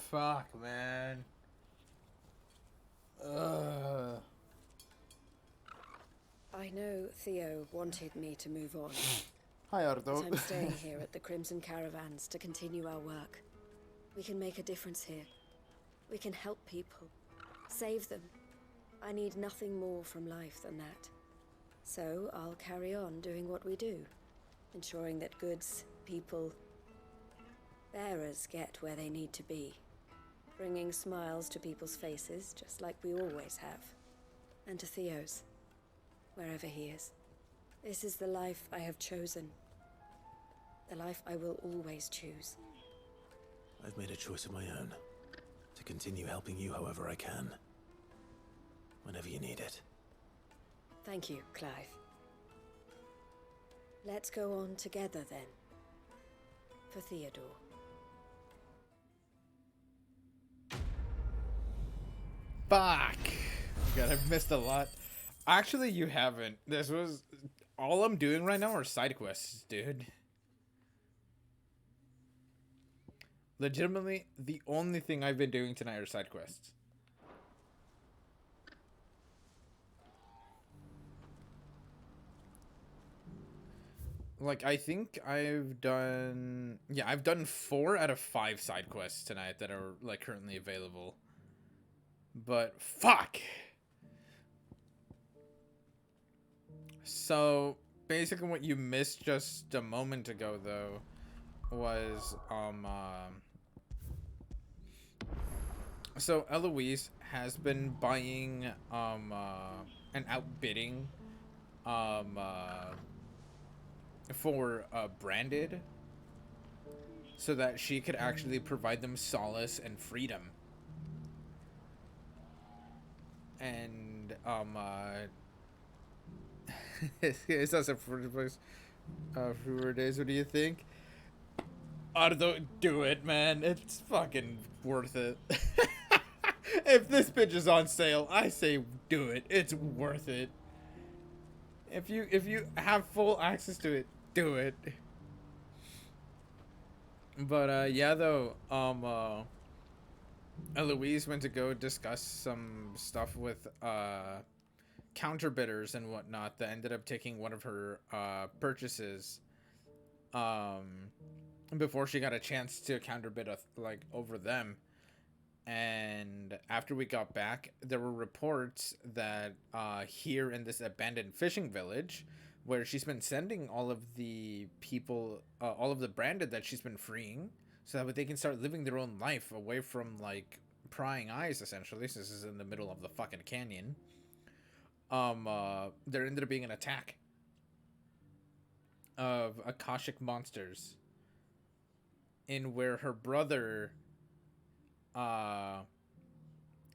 Fuck, man. I know Theo wanted me to move on. Hi, Ardo. But I'm staying here at the Crimson Caravans to continue our work. We can make a difference here. We can help people. Save them. I need nothing more from life than that. So I'll carry on doing what we do. Ensuring that goods, people, bearers get where they need to be. Bringing smiles to people's faces, just like we always have. And to Theo's, wherever he is. This is the life I have chosen. The life I will always choose. I've made a choice of my own. To continue helping you however I can. Whenever you need it. Thank you, Clive. Let's go on together then. For Theodore. Fuck. God, I've missed a lot. Actually, you haven't. This was... All I'm doing right now are side quests, dude. Legitimately, the only thing I've been doing tonight are side quests. Like, I think I've done... Yeah, I've done 4 out of 5 side quests tonight that are, like, currently available. But, fuck! So, basically what you missed just a moment ago, though, was, so Eloise has been buying, and outbidding, for Branded, so that she could actually provide them solace and freedom. And it's not a place. Fewer days. What do you think? Do it, man. It's fucking worth it. If this bitch is on sale, I say do it. It's worth it. If you have full access to it, do it. But yeah, though, Eloise went to go discuss some stuff with counter bidders and whatnot that ended up taking one of her purchases before she got a chance to counter bid like over them. And after we got back, there were reports that here in this abandoned fishing village, where she's been sending all of the people, all of the Branded that she's been freeing, so that they can start living their own life away from, like, prying eyes, essentially, since this is in the middle of the fucking canyon. There ended up being an attack of Akashic monsters, in where her brother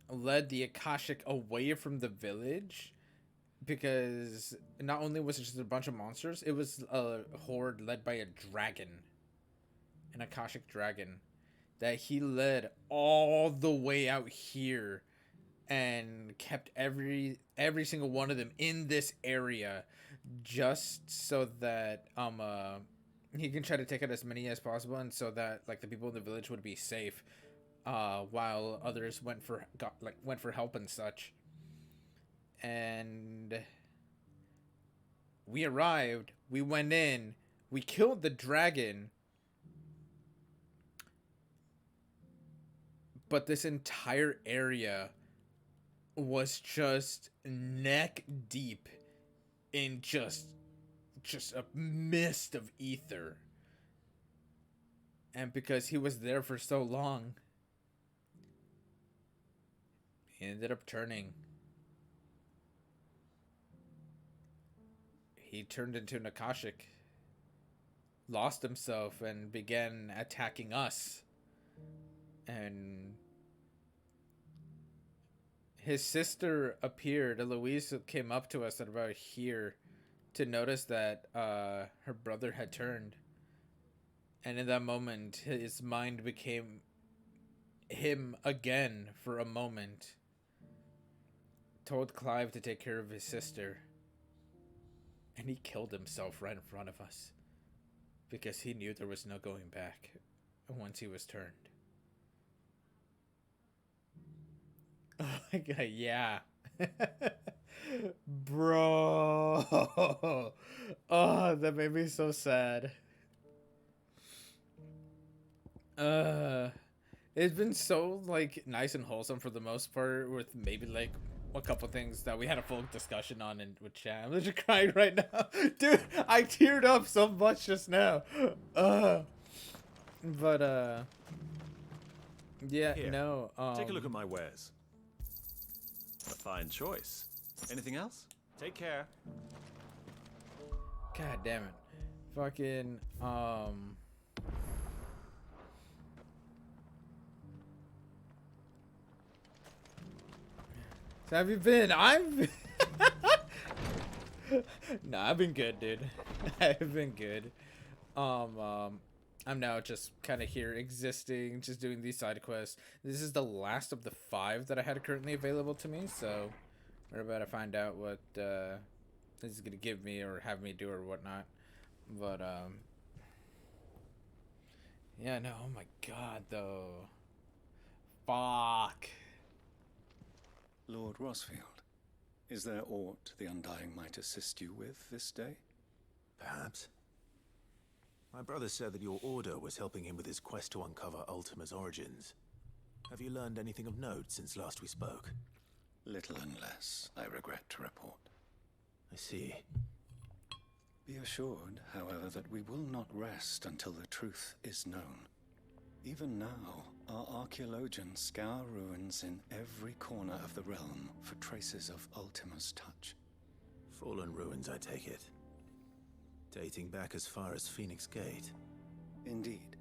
led the Akashic away from the village, because not only was it just a bunch of monsters, it was a horde led by a dragon, an Akashic dragon, that he led all the way out here and kept every single one of them in this area, just so that he can try to take out as many as possible, and so that, like, the people in the village would be safe, while others went for help and such. And we arrived, we went in, we killed the dragon, but this entire area was just neck deep in just a mist of ether. And because he was there for so long, he ended up turning. He turned into an Akashic, lost himself, and began attacking us. And his sister appeared. Eloise came up to us at about here to notice that her brother had turned. And in that moment, his mind became him again for a moment. Told Clive to take care of his sister. And he killed himself right in front of us, because he knew there was no going back once he was turned. Oh my god, yeah. Bro. Oh, that made me so sad. It's been so, like, nice and wholesome for the most part, with maybe, like, a couple things that we had a full discussion on with chat. I'm literally crying right now. Dude, I teared up so much just now. But, yeah, Here, no, take a look at my wares. A fine choice. Anything else? Take care. God damn it. Fucking, So have you been? Nah, I've been good, dude. I've been good. I'm now just kind of here existing, just doing these side quests. This is the last of the 5 that I had currently available to me, so We're about to find out what this is gonna give me or have me do or whatnot. But yeah, no, oh my god, though. Fuck. Lord Rosfield, is there aught the Undying might assist you with this day? Perhaps. My brother said that your order was helping him with his quest to uncover Ultima's origins. Have you learned anything of note since last we spoke? Little and less, I regret to report. I see. Be assured, however, that we will not rest until the truth is known. Even now, our archaeologians scour ruins in every corner of the realm for traces of Ultima's touch. Fallen ruins, I take it. Dating back as far as Phoenix Gate. Indeed.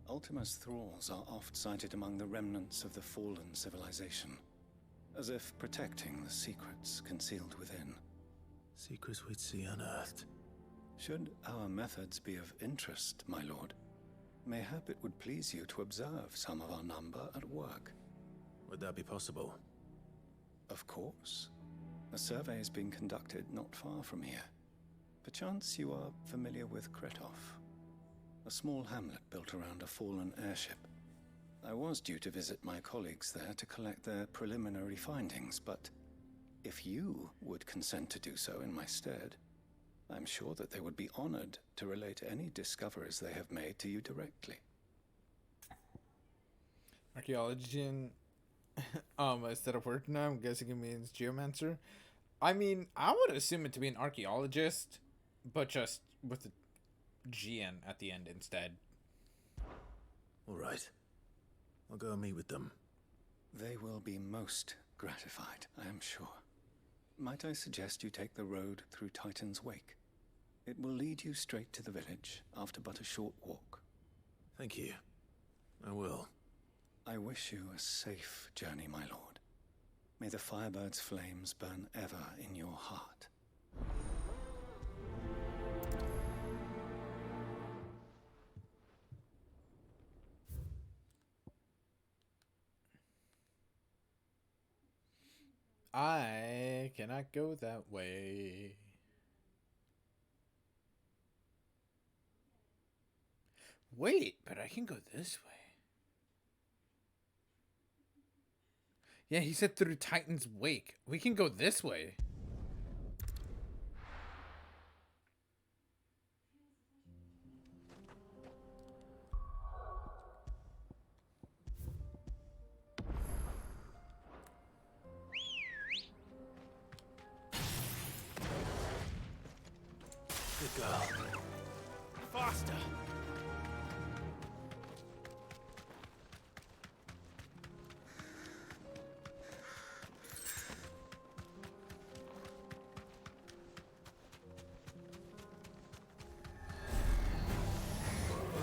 Ultima's thralls are oft sighted among the remnants of the fallen civilization, as if protecting the secrets concealed within. Secrets we'd see unearthed. Should our methods be of interest, my lord, mayhap it would please you to observe some of our number at work. Would that be possible? Of course. A survey is being conducted not far from here. Perchance you are familiar with Kretov, a small hamlet built around a fallen airship. I was due to visit my colleagues there to collect their preliminary findings, but if you would consent to do so in my stead, I'm sure that they would be honored to relate any discoveries they have made to you directly. Archaeologian, instead of word now, I'm guessing it means geomancer. I mean, I would assume it to be an archaeologist, but just with a GN at the end instead. All right. I'll go and meet with them. They will be most gratified, I am sure. Might I suggest you take the road through Titan's Wake? It will lead you straight to the village after but a short walk. Thank you. I will. I wish you a safe journey, my lord. May the Firebird's flames burn ever in your heart. I cannot go that way. Wait, but I can go this way. Yeah, he said through Titan's Wake. We can go this way. Good girl. Faster!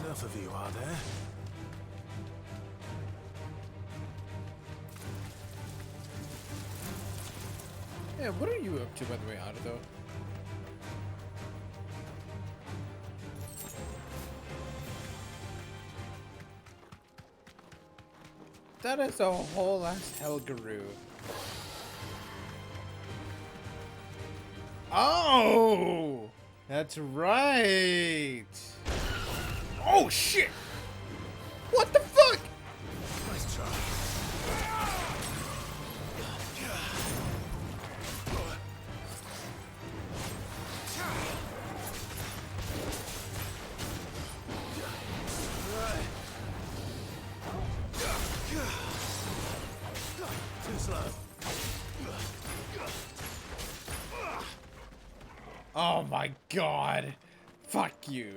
Enough of you, are there? Yeah, what are you up to, by the way, Otto? That is a whole ass Helgaroo. Oh! That's right! Oh shit! What the fuck? Nice try. Too slow. Oh my god. Fuck you.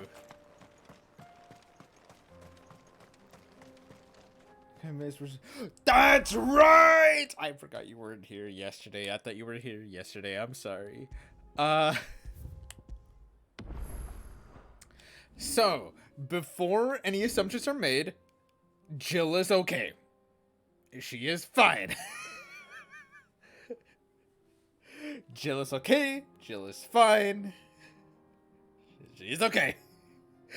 That's right! I forgot you weren't here yesterday. I thought you were here yesterday. I'm sorry. So, before any assumptions are made, Jill is okay. She is fine. Jill is okay. Jill is fine. She's okay.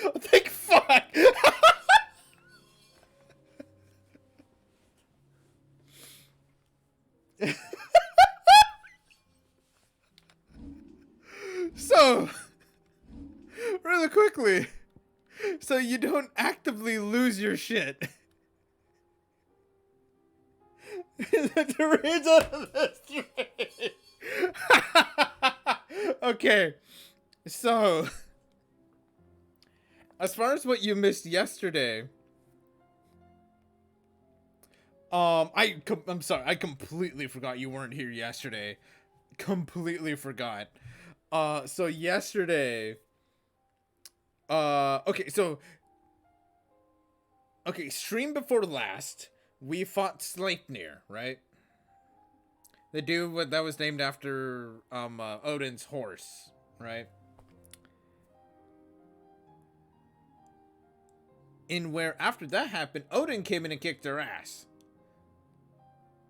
Oh, thank fuck. Exactly. So you don't actively lose your shit. That's the reason of this trade. Okay, so as far as what you missed yesterday, I'm sorry, I completely forgot you weren't here yesterday. Completely forgot. So yesterday, okay, stream before last, we fought Sleipnir, right? The dude that was named after Odin's horse, right? In where after that happened, Odin came in and kicked their ass.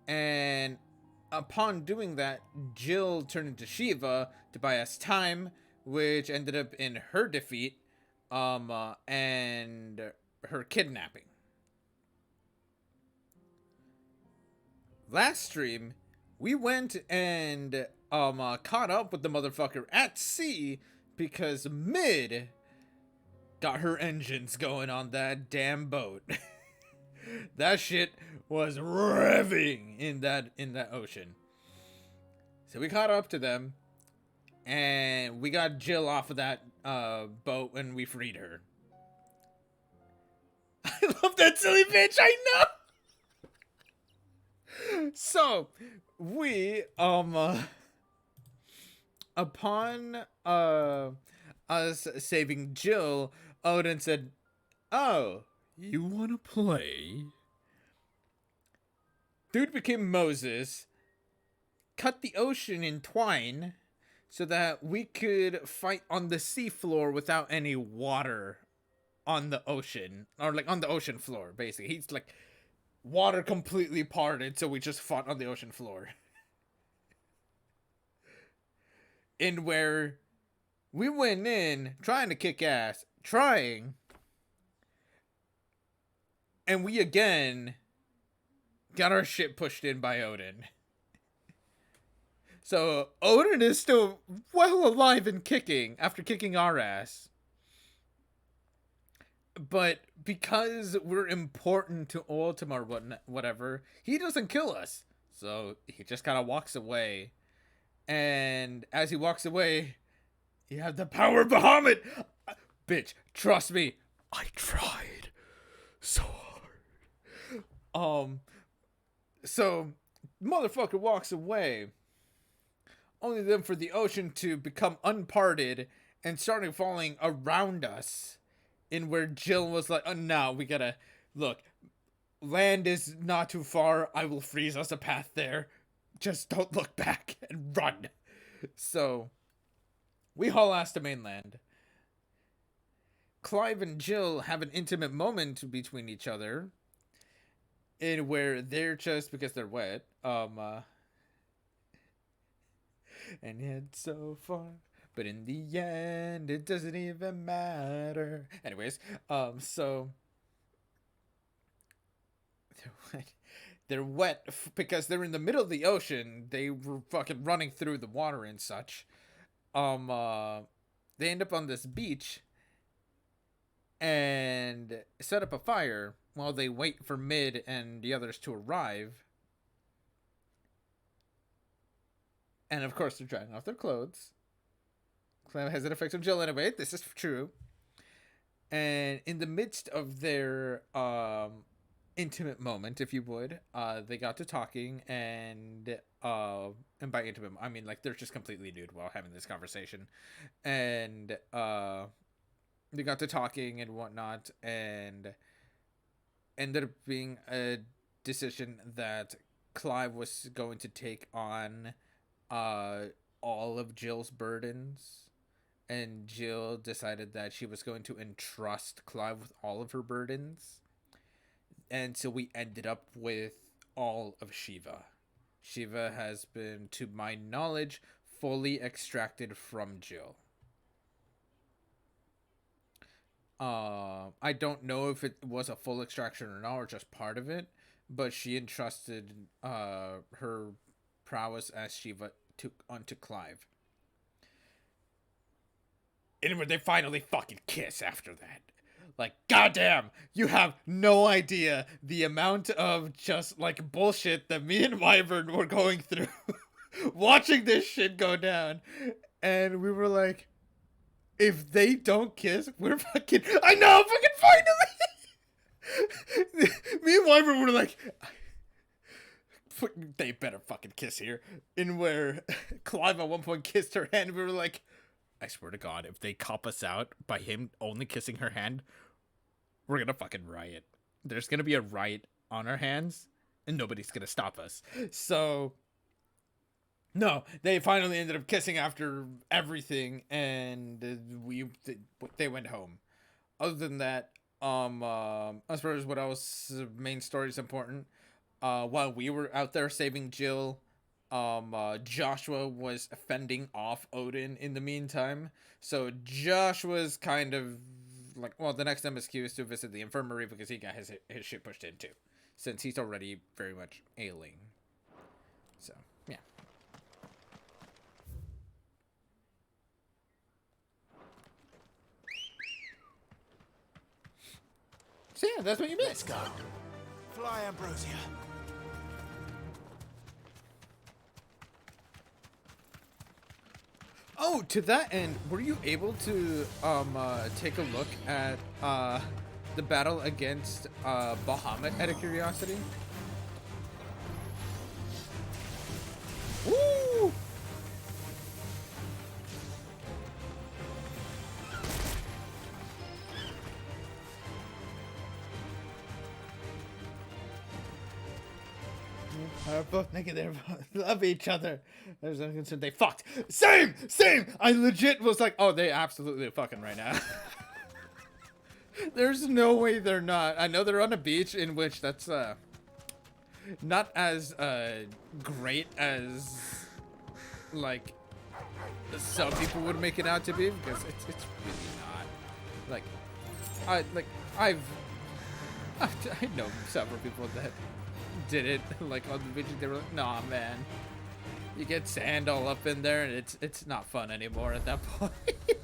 And upon doing that, Jill turned into Shiva to buy us time, which ended up in her defeat, and her kidnapping. Last stream, we went and caught up with the motherfucker at sea because Mid got her engines going on that damn boat. That shit was revving in that ocean. So we caught up to them, and we got Jill off of that boat and we freed her. I love that silly bitch, I know! So, we, upon us saving Jill, Odin said, "Oh, you wanna play?" Dude became Moses, cut the ocean in twine so that we could fight on the seafloor without any water on the ocean, or like on the ocean floor, basically. He's like, water completely parted, so we just fought on the ocean floor. In where we went in trying to kick ass, and we again got our shit pushed in by Odin. So Odin is still well alive and kicking after kicking our ass. But because we're important to Ultima or whatever, he doesn't kill us. So he just kind of walks away. And as he walks away, you have the power of Bahamut. Bitch, trust me, I tried so hard. So motherfucker walks away, only then for the ocean to become unparted and starting falling around us. In where Jill was like, "Oh no, we gotta look. Land is not too far. I will freeze us a path there. Just don't look back and run." So we haul ass to mainland. Clive and Jill have an intimate moment between each other, in where they're just because they're wet. And yet so far. But in the end, it doesn't even matter. Anyways, so they're wet because they're in the middle of the ocean. They were fucking running through the water and such. They end up on this beach and set up a fire while they wait for Mid and the others to arrive. And of course, they're drying off their clothes. Has an effect on Jill anyway. This is true. And in the midst of their intimate moment, if you would, they got to talking, and by intimate, I mean like they're just completely nude while having this conversation, and they got to talking and whatnot, and ended up being a decision that Clive was going to take on all of Jill's burdens. And Jill decided that she was going to entrust Clive with all of her burdens. And so we ended up with all of Shiva. Shiva has been, to my knowledge, fully extracted from Jill. I don't know if it was a full extraction or not, or just part of it. But she entrusted her prowess as Shiva onto Clive. And when they finally fucking kiss after that. Like, goddamn, you have no idea the amount of just, like, bullshit that me and Wyvern were going through watching this shit go down. And we were like, if they don't kiss, we're fucking... I know, fucking finally! Me and Wyvern were like... They better fucking kiss here. And where Clive at one point kissed her hand, we were like, I swear to God, if they cop us out by him only kissing her hand, we're gonna fucking riot. There's gonna be a riot on our hands, and nobody's gonna stop us. So, no, they finally ended up kissing after everything, and they went home. Other than that, as far as what else, main story is important. While we were out there saving Jill, Joshua was fending off Odin in the meantime. So Joshua's kind of like, well, the next MSQ is to visit the infirmary because he got his shit pushed in too, since he's already very much ailing. So, yeah. So yeah, that's what you missed. Let's go. Fly, Ambrosia. Oh, to that end, were you able to take a look at the battle against Bahamut out of curiosity? Woo! They're both naked. They love each other. There's no concern. They fucked. Same. I legit was like, oh, they absolutely fucking right now. There's no way they're not. I know they're on a beach in which that's not as great as like some people would make it out to be, because it's really not. Like I know several people that did it like on the beach. They were like, nah, man, you get sand all up in there and it's not fun anymore at that point.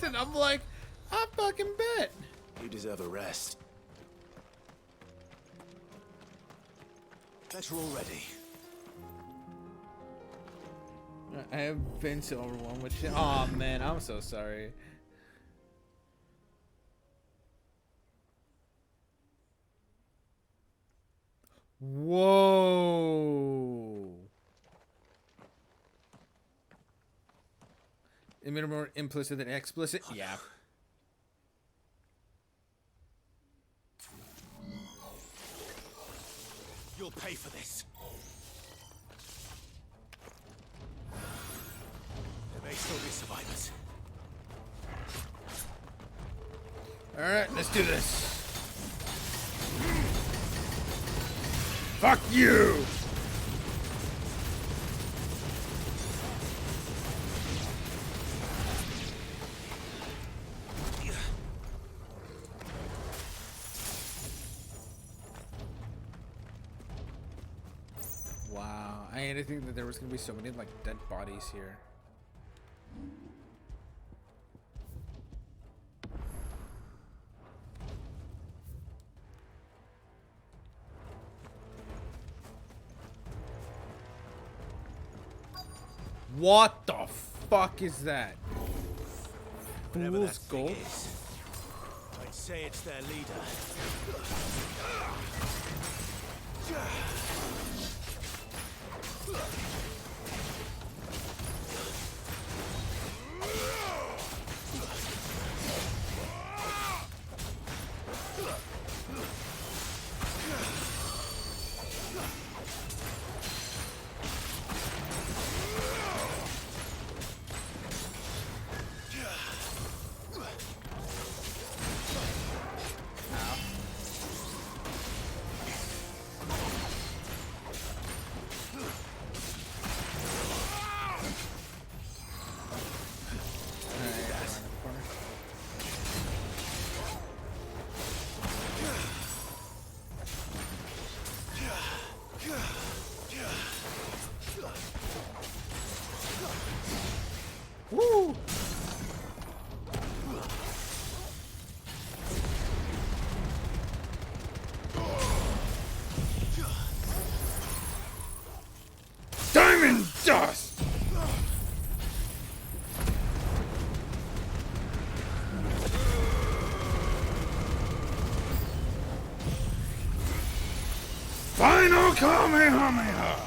And I'm like, I fucking bet. You deserve a rest. Let's roll ready. I have been so overwhelmed with shit. Oh man, I'm so sorry. Whoa. It made it more implicit than explicit? Yeah. You'll pay for this. There may still be survivors. Alright, let's do this. Fuck you! Wow, I didn't think that there was gonna be so many like dead bodies here. What the fuck is that? Fool's gold? I'd say it's their leader. Diamond dust! Final Kamehameha!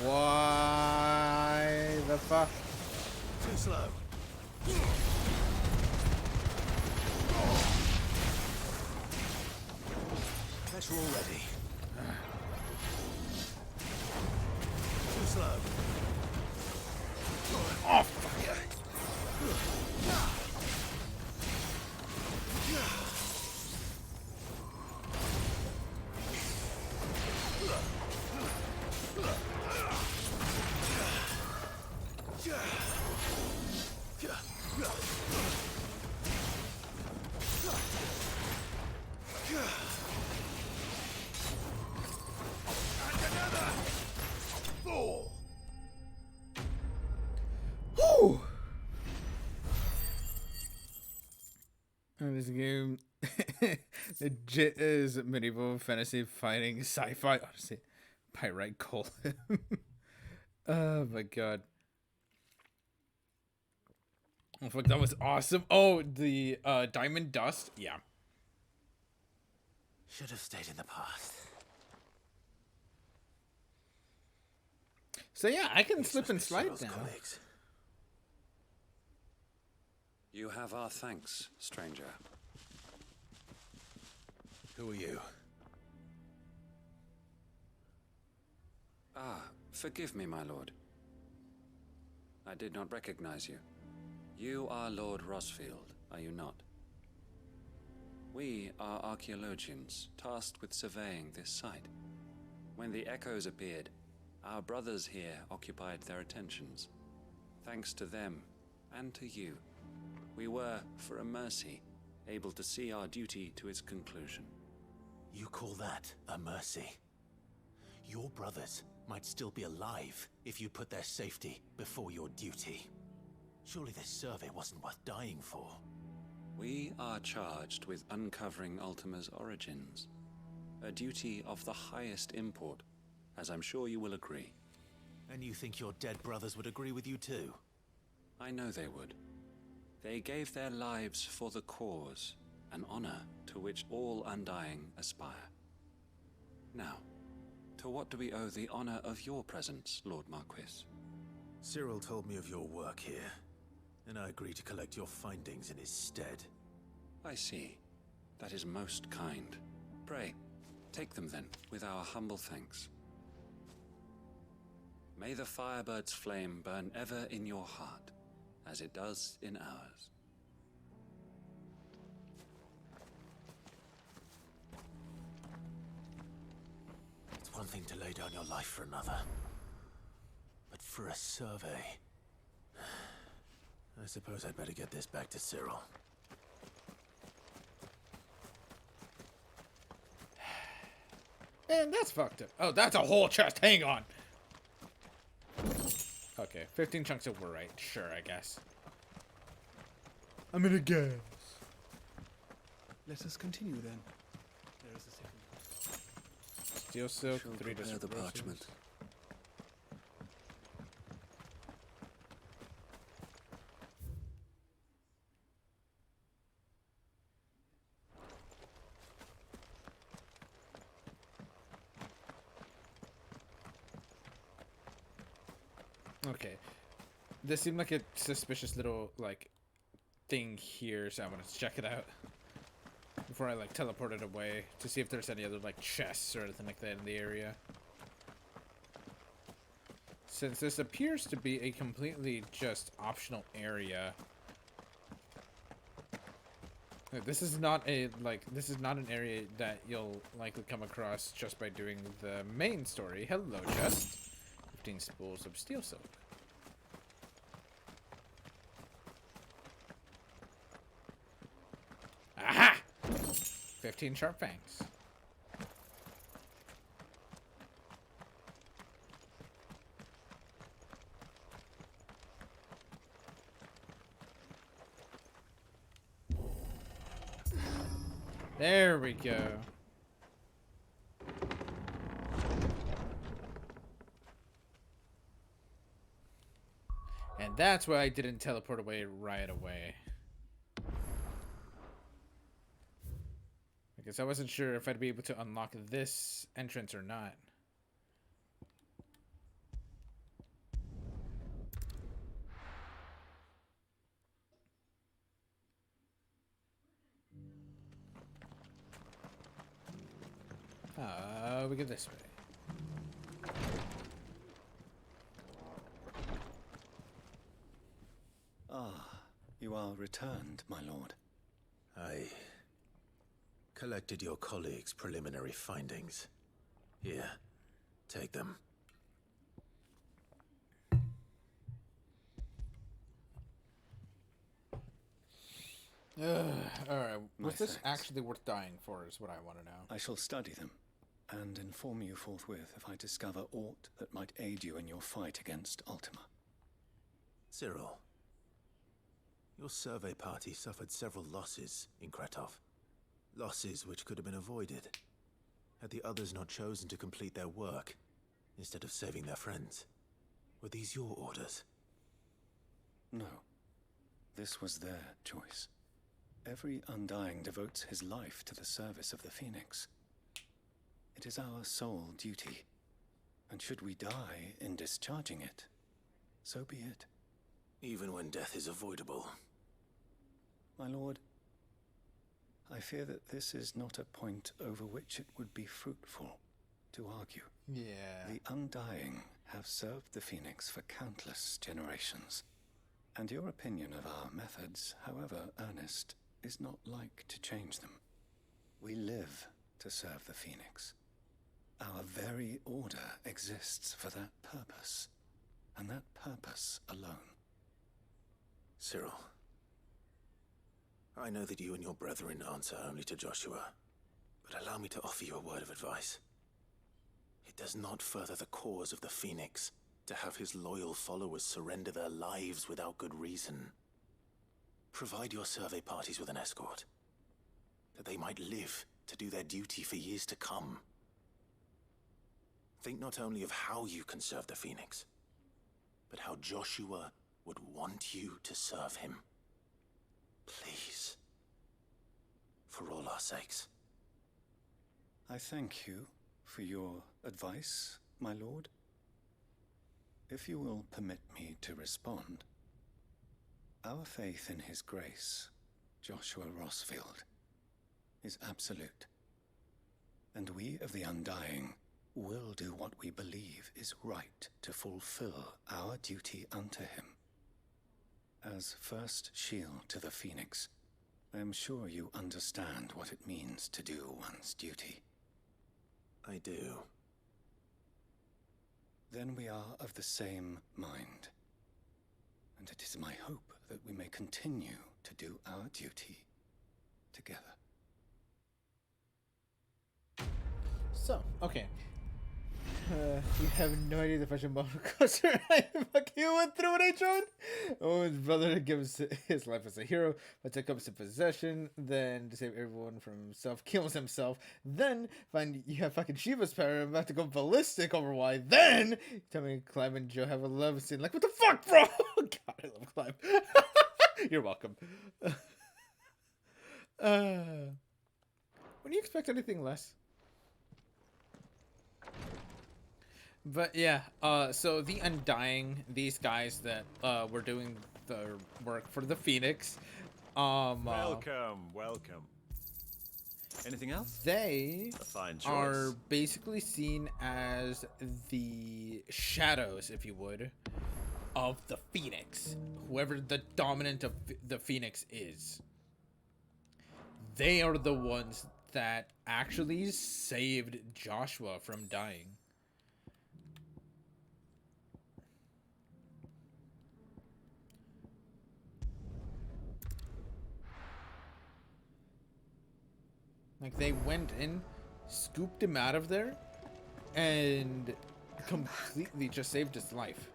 Why the fuck? Too slow. Pressure already. Too slow. Oh, fuck. Whew. This game legit is medieval fantasy fighting sci-fi. Honestly, Pyrite Cole. Oh my god. Oh fuck, that was awesome. Oh, the diamond dust. Yeah. Should have stayed in the past. So yeah, I can slip and slide now. Colleagues. You have our thanks, stranger. Who are you? Ah, forgive me, my lord. I did not recognize you. You are Lord Rosfield, are you not? We are archaeologians, tasked with surveying this site. When the echoes appeared, our brothers here occupied their attentions. Thanks to them, and to you, we were, for a mercy, able to see our duty to its conclusion. You call that a mercy? Your brothers might still be alive if you put their safety before your duty. Surely this survey wasn't worth dying for. We are charged with uncovering Ultima's origins. A duty of the highest import, as I'm sure you will agree. And you think your dead brothers would agree with you too? I know they would. They gave their lives for the cause, an honor to which all Undying aspire. Now, to what do we owe the honor of your presence, Lord Marquis? Cyril told me of your work here, and I agreed to collect your findings in his stead. I see. That is most kind. Pray, take them then, with our humble thanks. May the Firebird's flame burn ever in your heart, as it does in ours. It's one thing to lay down your life for another, but for a survey... I suppose I'd better get this back to Cyril. Man, that's fucked up. Oh, that's a whole chest. Hang on. Okay, 15 chunks of right. Sure, I guess. I'm gonna guess. Let us continue then. There is a second. Steel silk, 3 Prepare the parchment. Okay. This seemed like a suspicious little, like, thing here, so I want to check it out. Before I, like, teleport it away. To see if there's any other, like, chests or anything like that in the area. Since this appears to be a completely just optional area. This is not a, like, this is not an area that you'll likely come across just by doing the main story. Hello, chest. 15 spools of steel silk. Aha! 15 sharp fangs. There we go. And that's why I didn't teleport away right away. Because I wasn't sure if I'd be able to unlock this entrance or not. We go this way. Ah, you are returned, my lord. I collected your colleagues' preliminary findings. Here, take them. Alright, was this thanks. actually worth dying for is what I want to know. I shall study them and inform you forthwith if I discover aught that might aid you in your fight against Ultima. Cyril, your survey party suffered several losses in Kretov. Losses which could have been avoided had the others not chosen to complete their work instead of saving their friends. Were these your orders? No. This was their choice. Every Undying devotes his life to the service of the Phoenix. It is our sole duty, and should we die in discharging it, so be it. Even when death is avoidable. My lord, I fear that this is not a point over which it would be fruitful to argue. Yeah. The Undying have served the Phoenix for countless generations, and your opinion of our methods, however earnest, is not like to change them. We live to serve the Phoenix. Our very order exists for that purpose, and that purpose alone. Cyril, I know that you and your brethren answer only to Joshua, but allow me to offer you a word of advice. It does not further the cause of the Phoenix to have his loyal followers surrender their lives without good reason. Provide your survey parties with an escort, that they might live to do their duty for years to come. Think not only of how you can serve the Phoenix, but how Joshua would want you to serve him. Please. For all our sakes. I thank you for your advice, my lord. If you will permit me to respond, our faith in his grace, Joshua Rossfield, is absolute. And we of the Undying will do what we believe is right to fulfill our duty unto him. As first shield to the Phoenix, I am sure you understand what it means to do one's duty. I do. Then we are of the same mind. And it is my hope that we may continue to do our duty together. So, okay. You have no idea the fashion model coaster I fucking went through when I joined. Owen's brother gives his life as a hero, but to comes to possession, then to save everyone from himself, kills himself, then find you have fucking Shiva's power and about to go ballistic over why, then tell me Clem and Joe have a love scene. Like, what the fuck, bro? God, I love Clem. You're welcome. When do you expect anything less? But yeah, so the Undying, these guys that were doing the work for the Phoenix, welcome. Anything else? They A fine choice. are basically seen as the shadows, if you would, of the Phoenix. Whoever the dominant of the Phoenix is. They are the ones that actually saved Joshua from dying. Like, they went in, scooped him out of there, and completely just saved his life.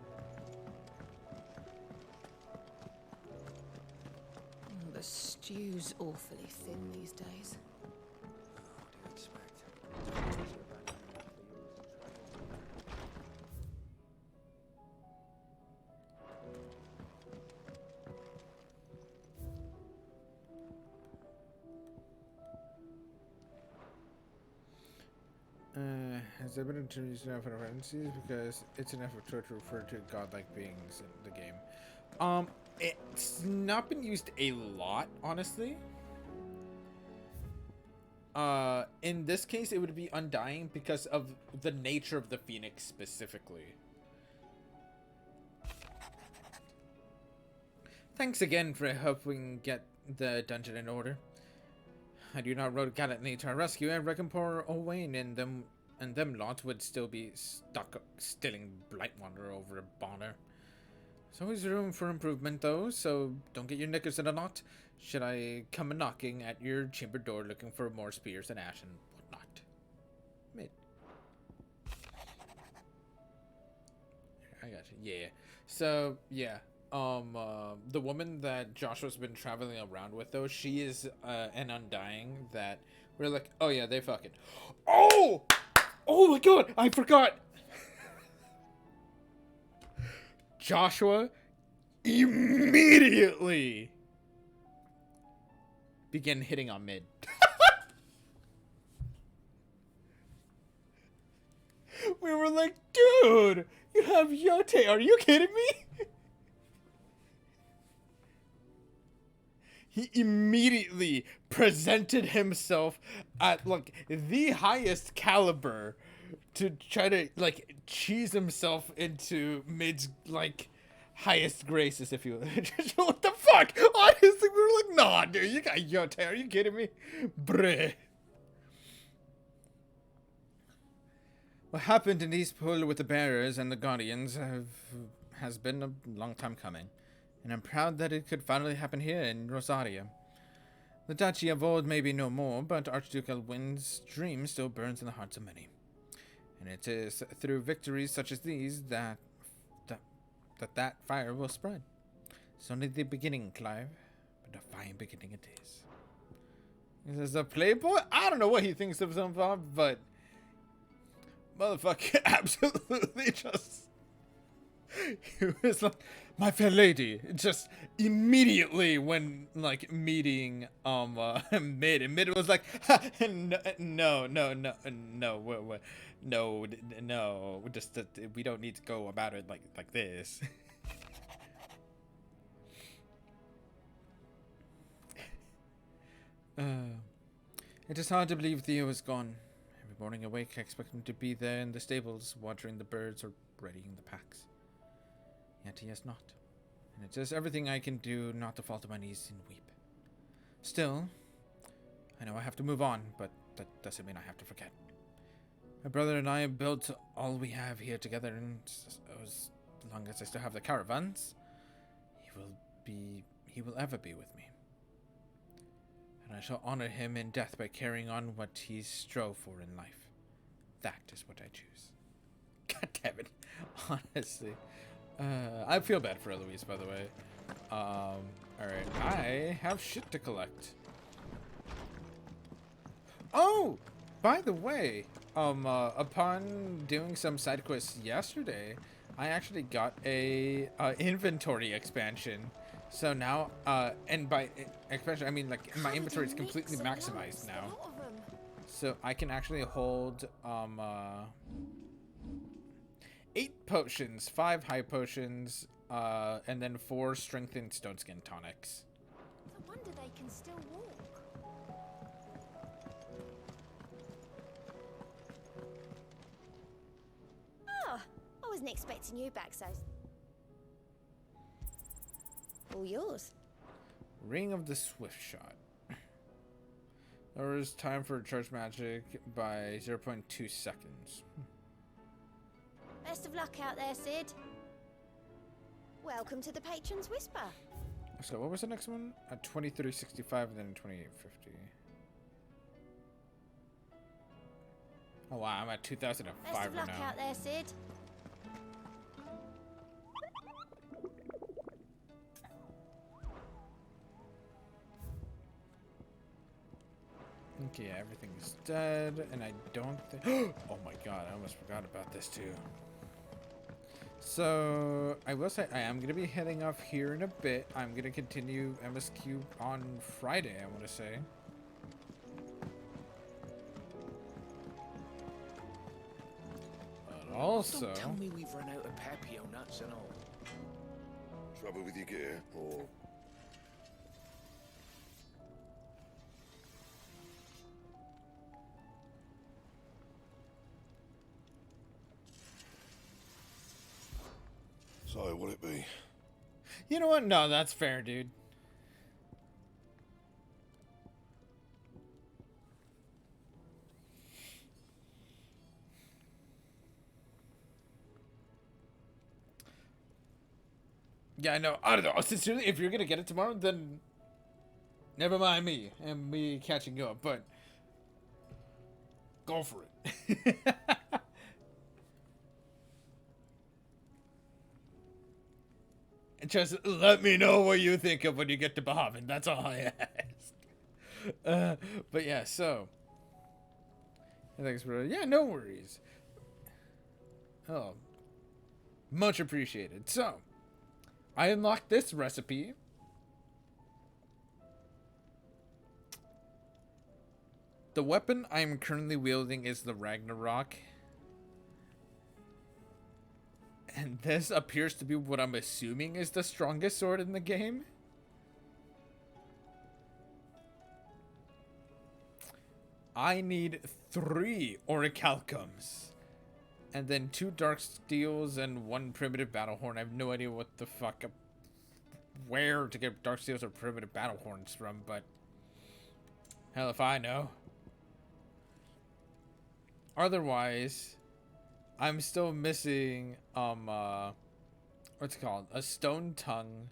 The stew's awfully thin these days. Has there been introduced enough references? Because it's an effort to refer to godlike beings in the game. It's not been used a lot, honestly. In this case, it would be Undying because of the nature of the Phoenix specifically. Thanks again for helping get the dungeon in order. Had you not rode gallantly to our rescue, I reckon poor Owain and them lots would still be stuck stilling Blightwater over a Bonner. There's always room for improvement, though, so don't get your knickers in a knot. Should I come knocking at your chamber door looking for more spears and ash and whatnot? Mid. I got you. Yeah. So, yeah. The woman that Joshua's been traveling around with, though, she is an Undying that we're like, oh yeah, they fucking. Oh! Oh my god, I forgot! Joshua immediately began hitting on mid. We were like, dude, you have Yote, are you kidding me? He immediately presented himself at, like, the highest caliber to try to, like, cheese himself into Mid's, like, highest graces, if you will. What the fuck? Honestly, we were like, nah, dude, you got Yote, are you kidding me? Bruh. What happened in East Pool with the Bearers and the Guardians has been a long time coming. And I'm proud that it could finally happen here in Rosaria. The duchy of old may be no more, but Archduke Elwin's dream still burns in the hearts of many. And it is through victories such as these that fire will spread. It's only the beginning, Clive, but a fine beginning it is. This is a playboy? I don't know what he thinks of himself, but motherfucker absolutely just... He was like, my fair lady, just immediately when, like, meeting, Mid, and Mid was like, no, just that we don't need to go about it like this. It is hard to believe Theo is gone. Every morning awake, I expect him to be there in the stables, watering the birds or readying the packs. Yet he has not, and it is everything I can do not to fall to my knees and weep. Still, I know I have to move on, but that doesn't mean I have to forget. My brother and I built all we have here together, and as long as I still have the caravans, he will ever be with me. And I shall honor him in death by carrying on what he strove for in life. That is what I choose. God damn it, honestly. I feel bad for Eloise, by the way. Alright. I have shit to collect. Oh! By the way, upon doing some side quests yesterday, I actually got a inventory expansion. So now, and by expansion, I mean, like, my inventory is completely maximized now. So I can actually hold, 8 potions, 5 high potions, and then 4 strengthened stone skin tonics. No wonder they can still walk. Oh, I wasn't expecting you back so. All yours. Ring of the Swift Shot. Lowers time for charge magic by 0.2 seconds. Best of luck out there, Sid. Welcome to the Patron's Whisper. So what was the next one? 2365 and then 2850. Oh wow, I'm at Best 2005 of luck now. out there, Sid. Okay, yeah, everything is dead, and I don't think. Oh my god, I almost forgot about this too. So, I will say I am going to be heading off here in a bit. I'm going to continue MSQ on Friday, I want to say. But also... Don't tell me we've run out of Papio nuts and all. Trouble with your gear, or... So, will it be? You know what? No, that's fair, dude. Yeah, I know. I don't know. Sincerely, if you're gonna get it tomorrow, then never mind me and me catching you up. But go for it. And just let me know what you think of when you get to Bahamut. That's all I ask. But yeah, so. Thanks for yeah, no worries. Oh, much appreciated. So, I unlocked this recipe. The weapon I am currently wielding is the Ragnarok. And this appears to be what I'm assuming is the strongest sword in the game. I need 3 orichalcums. And then 2 dark steels and 1 primitive battlehorn. I have no idea what the fuck... where to get dark steels or primitive battlehorns from, but... hell if I know. Otherwise... I'm still missing, what's it called? A stone tongue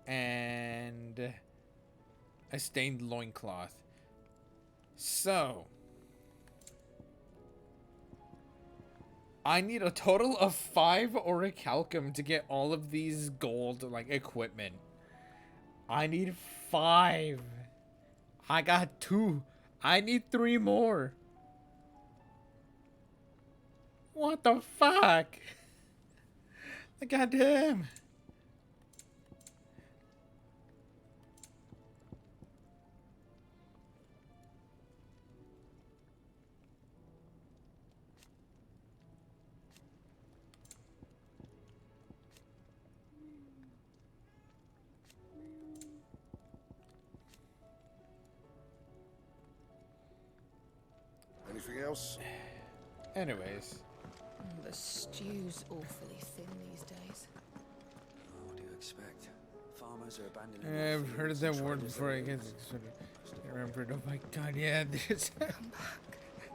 and a stained loincloth. So, I need a total of 5 orichalcum to get all of these gold, like, equipment. I need 5. I got 2. I need 3 more. What the fuck? Goddamn. Anything else? Anyways. The stew's awfully thin these days. What do you expect? Farmers are abandoning. I've heard of that word before. I guess I remember it. Oh my god, yeah, there's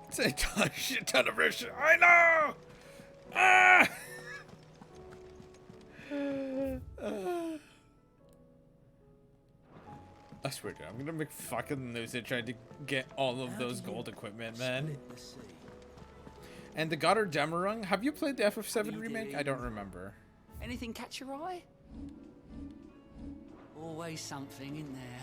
it's a shit ton of rich. I know. Ah! I swear to God, I'm gonna make fucking lose it trying to get all of those gold equipment, man. And the Goddard Demerung, have you played the FF7 remake? I don't remember. Anything catch your eye? Always something in there.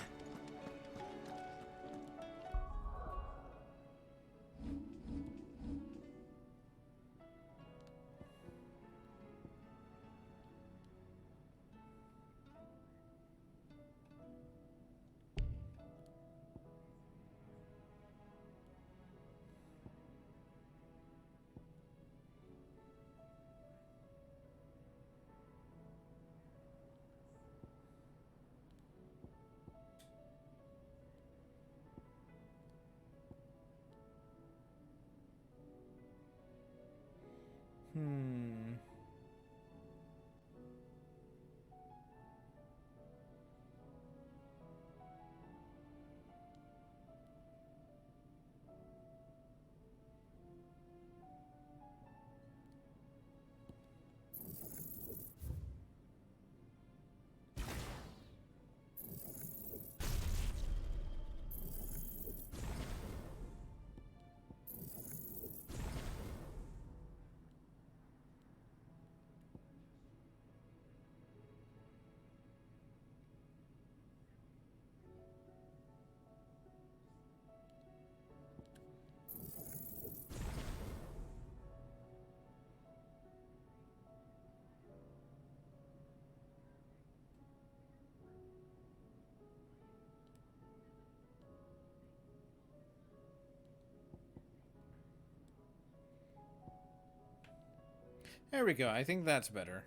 There we go. I think that's better.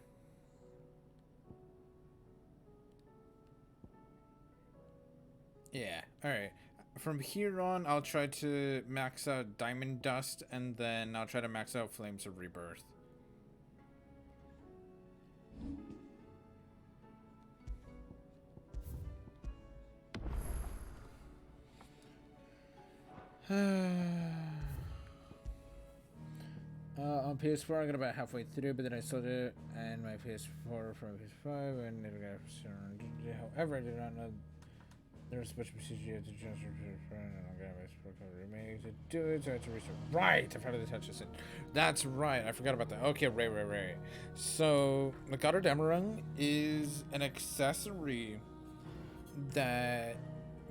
Yeah. All right. From here on, I'll try to max out Diamond Dust, and then I'll try to max out Flames of Rebirth. On PS4, I got about halfway through, but then I sold it, and my PS4 from PS5, and it got. However, I did not know there was a bunch of procedure to just remake to do it, so I had to restart. Right, I forgot to touch this. That's right, I forgot about that. Okay, right. So, the Goddard Emerald is an accessory that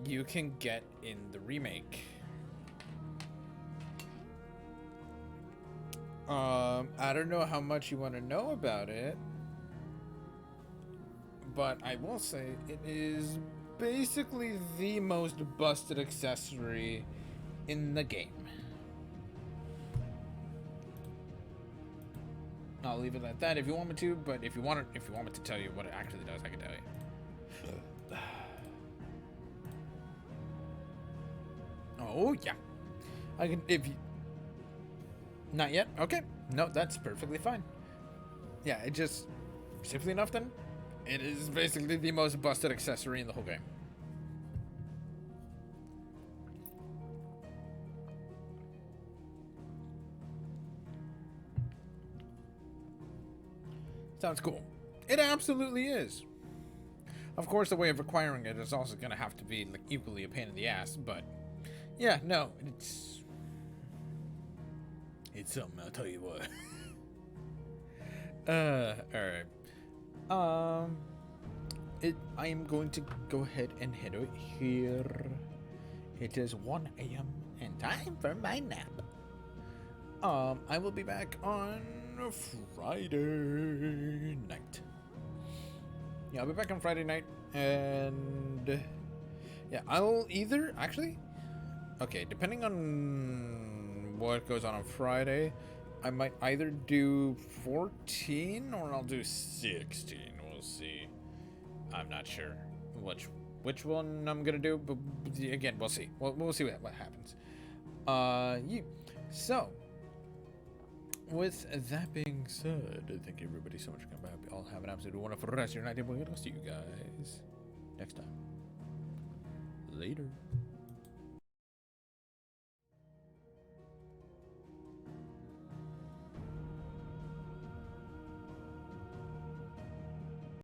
you can get in the remake. I don't know how much you want to know about it, but I will say it is basically the most busted accessory in the game. I'll leave it at that if you want me to, but if you want me to tell you what it actually does, I can tell you. Oh yeah, I can if you. Not yet? Okay. No, that's perfectly fine. Yeah, it just... Simply enough then, it is basically the most busted accessory in the whole game. Sounds cool. It absolutely is. Of course, the way of acquiring it is also going to have to be like, equally a pain in the ass, but... Yeah, no, it's something, I'll tell you what. Alright. I am going to go ahead and head out here. It is 1 a.m. and time for my nap. I will be back on Friday night. Yeah, I'll be back on Friday night, and yeah, I'll either actually... Okay, depending on what goes on Friday, I might either do 14 or I'll do 16. We'll see. I'm not sure which one I'm gonna do, but again, we'll see. We'll see what happens. So, with that being said, thank you everybody so much for coming by. Hope you all have an absolutely wonderful rest of your night. We'll see you guys next time. Later.